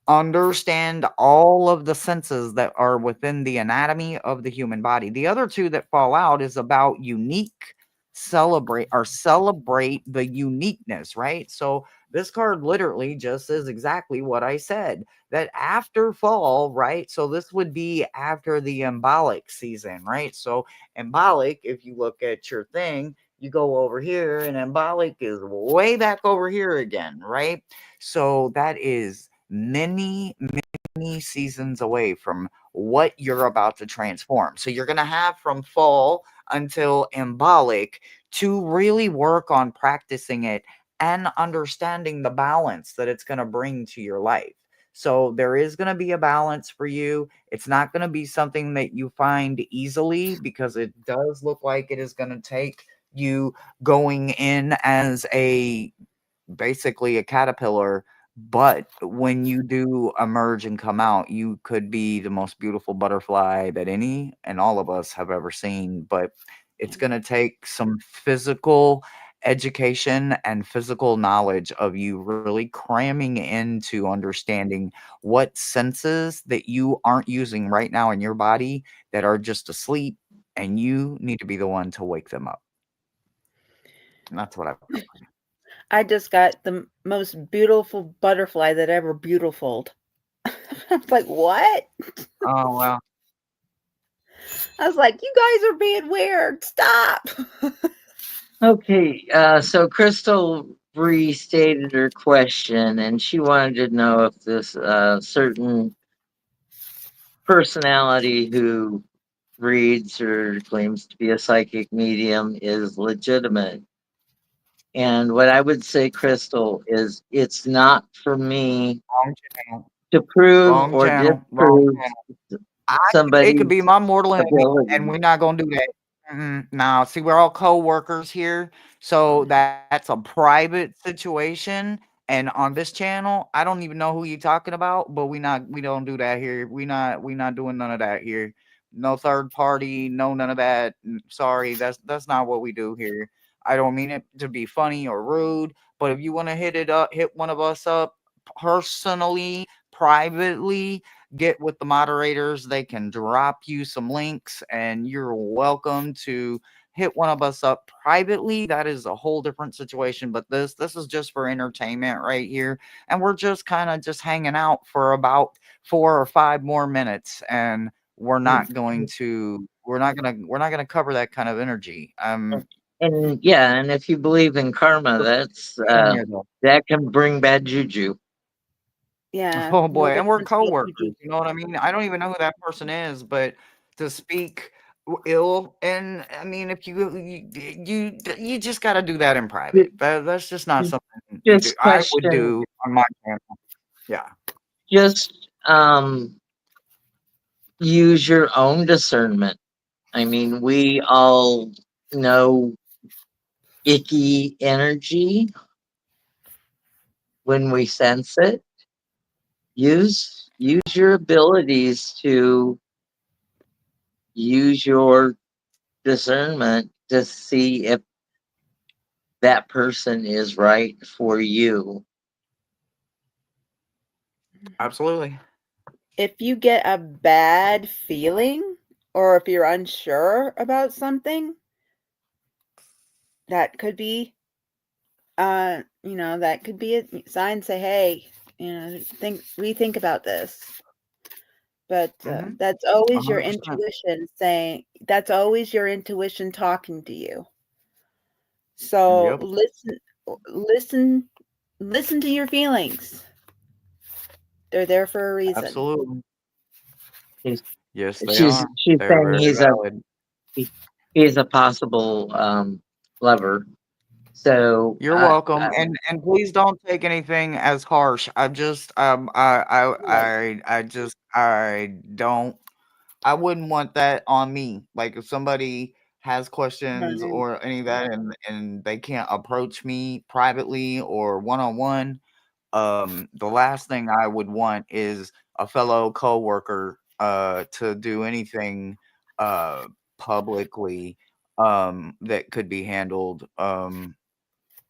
Speaker 1: understand all of the senses that are within the anatomy of the human body. The other two that fall out is about celebrate the uniqueness, right? So this card literally just is exactly what I said, that after fall, right? So this would be after the embolic season, right? So embolic, if you look at your thing, you go over here and embolic is way back over here again, right? So that is many, many seasons away from what you're about to transform. So you're going to have from fall until embolic to really work on practicing it and understanding the balance that it's going to bring to your life. So there is going to be a balance for you. It's not going to be something that you find easily because it does look like it is going to take you going in as basically a caterpillar, But when you do emerge and come out, you could be the most beautiful butterfly that any and all of us have ever seen. But it's going to take some physical education and physical knowledge of you really cramming into understanding what senses that you aren't using right now in your body that are just asleep, and you need to be the one to wake them up. And that's what I've got for you.
Speaker 3: I just got the most beautiful butterfly that ever beautifuled. I was like, what?
Speaker 1: Oh, wow.
Speaker 3: I was like, you guys are being weird. Stop.
Speaker 2: Okay, so Crystal restated her question, and she wanted to know if this certain personality who reads or claims to be a psychic medium is legitimate. And what I would say, Crystal, is it's not for me
Speaker 1: Wrong channel.
Speaker 2: to prove
Speaker 1: Wrong
Speaker 2: or
Speaker 1: channel. Wrong
Speaker 2: disprove
Speaker 1: channel. It could be
Speaker 2: somebody's
Speaker 1: my mortal enemy, and
Speaker 2: ability.
Speaker 1: we're not gonna do that. No, see, we're all co-workers here, so that's a private situation. And on this channel, I don't even know who you're talking about, but we don't do that here. We not doing none of that here. No third party, no none of that. Sorry, that's not what we do here. I don't mean it to be funny or rude, but if you want to hit one of us up personally, privately, get with the moderators. They can drop you some links, and you're welcome to hit one of us up privately. That is a whole different situation. But this is just for entertainment right here. And we're just kind of just hanging out for about 4 or 5 more minutes. And we're not going to cover that kind of energy.
Speaker 2: And yeah, and if you believe in karma, that's that can bring bad juju.
Speaker 3: Yeah.
Speaker 1: Oh
Speaker 3: No
Speaker 1: boy, and we're
Speaker 3: difference being
Speaker 1: coworkers, you know what I mean? I don't even know who that person is, but to speak ill, and I mean, if you just got to do that in private. That's just not something you do.
Speaker 2: Just
Speaker 1: I would
Speaker 2: question,
Speaker 1: do on my channel. Yeah,
Speaker 2: just use your own discernment. I mean, we all know icky energy when we sense it. Use your abilities to use your discernment to see if that person is right for you.
Speaker 1: absolutely.
Speaker 3: If you get a bad feeling or if you're unsure about something, that could be that could be a sign, say, hey, rethink about this. But that's always your
Speaker 1: 100%.
Speaker 3: intuition saying, that's always your intuition talking to you. So
Speaker 1: Yep,
Speaker 3: listen to your feelings. They're there for a reason.
Speaker 1: absolutely.
Speaker 2: He's,
Speaker 1: Yes, they
Speaker 2: she's
Speaker 1: are.
Speaker 2: she's
Speaker 1: They're
Speaker 2: saying
Speaker 1: very valid.
Speaker 2: he's a possible lover. So
Speaker 1: You're welcome, and please don't take anything as harsh. I just I don't, I wouldn't want that on me. Like if somebody has questions
Speaker 3: Right.
Speaker 1: or any of that, and they can't approach me privately or one on one, the last thing I would want is a fellow coworker to do anything publicly that could be handled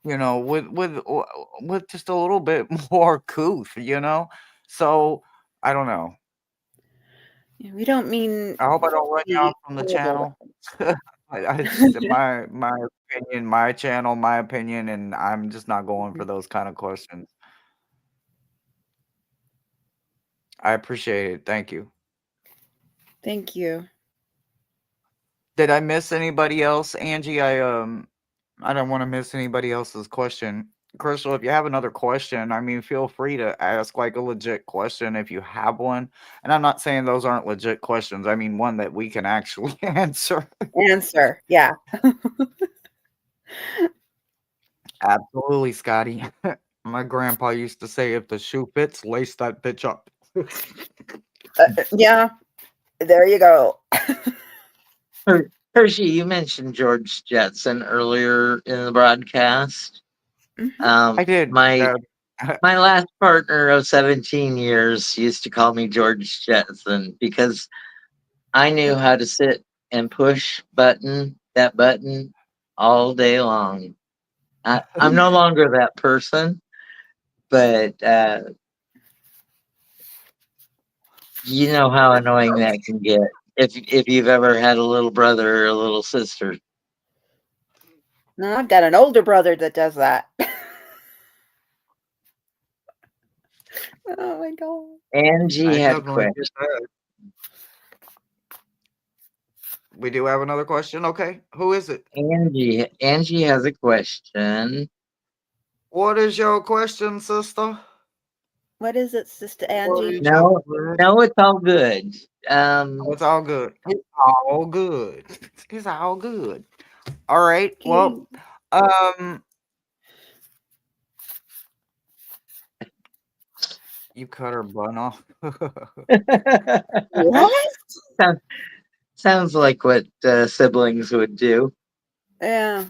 Speaker 1: with just a little bit more couth. So I don't know.
Speaker 3: Yeah, we don't mean
Speaker 1: I hope I don't run you
Speaker 3: be
Speaker 1: off from the
Speaker 3: horrible.
Speaker 1: channel. It's my opinion, my channel, my opinion, and I'm just not going for those kind of questions. I appreciate it. Thank you.
Speaker 3: Thank you.
Speaker 1: Did I miss anybody else, Angie? I don't want to miss anybody else's question. Crystal, if you have another question, I mean, feel free to ask like a legit question if you have one. And I'm not saying those aren't legit questions. I mean, one that we can actually answer.
Speaker 3: Answer. Yeah.
Speaker 1: Absolutely, Scotty. My grandpa used to say, if the shoe fits, lace that bitch up.
Speaker 3: Yeah. There you go.
Speaker 2: Hershey, you mentioned George Jetson earlier in the broadcast.
Speaker 3: Mhm.
Speaker 1: I did.
Speaker 2: My My last partner of 17 years used to call me George Jetson because I knew how to sit and push that button all day long. I'm no longer that person, but you know how annoying that can get if you've ever had a little brother or a little sister.
Speaker 3: No, I've got an older brother that does that. Oh my god.
Speaker 2: Angie
Speaker 1: I
Speaker 2: had a
Speaker 1: definitely
Speaker 2: question.
Speaker 1: get that. We do have another question. Okay. Who is it?
Speaker 2: Angie has a question.
Speaker 1: What is your question, sister?
Speaker 3: What is it, Sister
Speaker 1: What
Speaker 3: Angie?
Speaker 1: is your
Speaker 2: No,
Speaker 1: question?
Speaker 2: no, it's all good.
Speaker 1: Oh, it's all good. It's all good. It's all good. All right. Well,
Speaker 3: Cute.
Speaker 1: um, you cut her bun off.
Speaker 3: What?
Speaker 2: Sounds like what siblings would do.
Speaker 3: Yeah.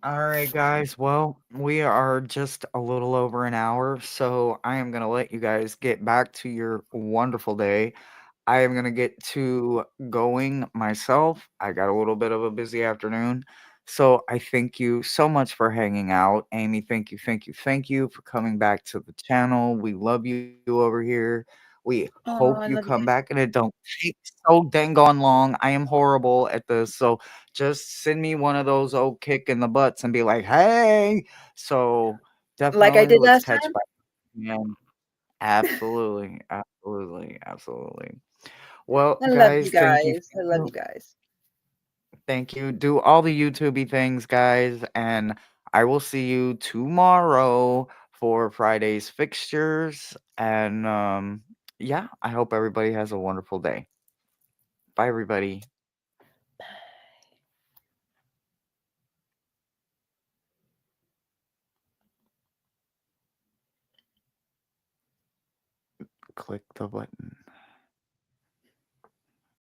Speaker 1: All right, guys. Well, we are just a little over an hour, so I am going to let you guys get back to your wonderful day. I am going to get to going myself. I got a little bit of a busy afternoon. So I thank you so much for hanging out. Amy, thank you, thank you, thank you for coming back to the channel. We love you over here. We
Speaker 3: Oh,
Speaker 1: hope
Speaker 3: I
Speaker 1: you
Speaker 3: love you
Speaker 1: come
Speaker 3: guys.
Speaker 1: back and it don't take so dang on long. I am horrible at this. So just send me one of those old kick in the butts and be like, hey. So
Speaker 3: Like I
Speaker 1: definitely
Speaker 3: did
Speaker 1: let's
Speaker 3: last
Speaker 1: catch
Speaker 3: time?
Speaker 1: back. Yeah, absolutely. Absolutely. Absolutely. Well,
Speaker 3: I love you
Speaker 1: guys, thank you.
Speaker 3: guys. I
Speaker 1: Thank
Speaker 3: love you
Speaker 1: you.
Speaker 3: guys.
Speaker 1: Thank you. Do all the YouTubey things, guys, and I will see you tomorrow for Friday's fixtures. And yeah, I hope everybody has a wonderful day. Bye, everybody. Click the button.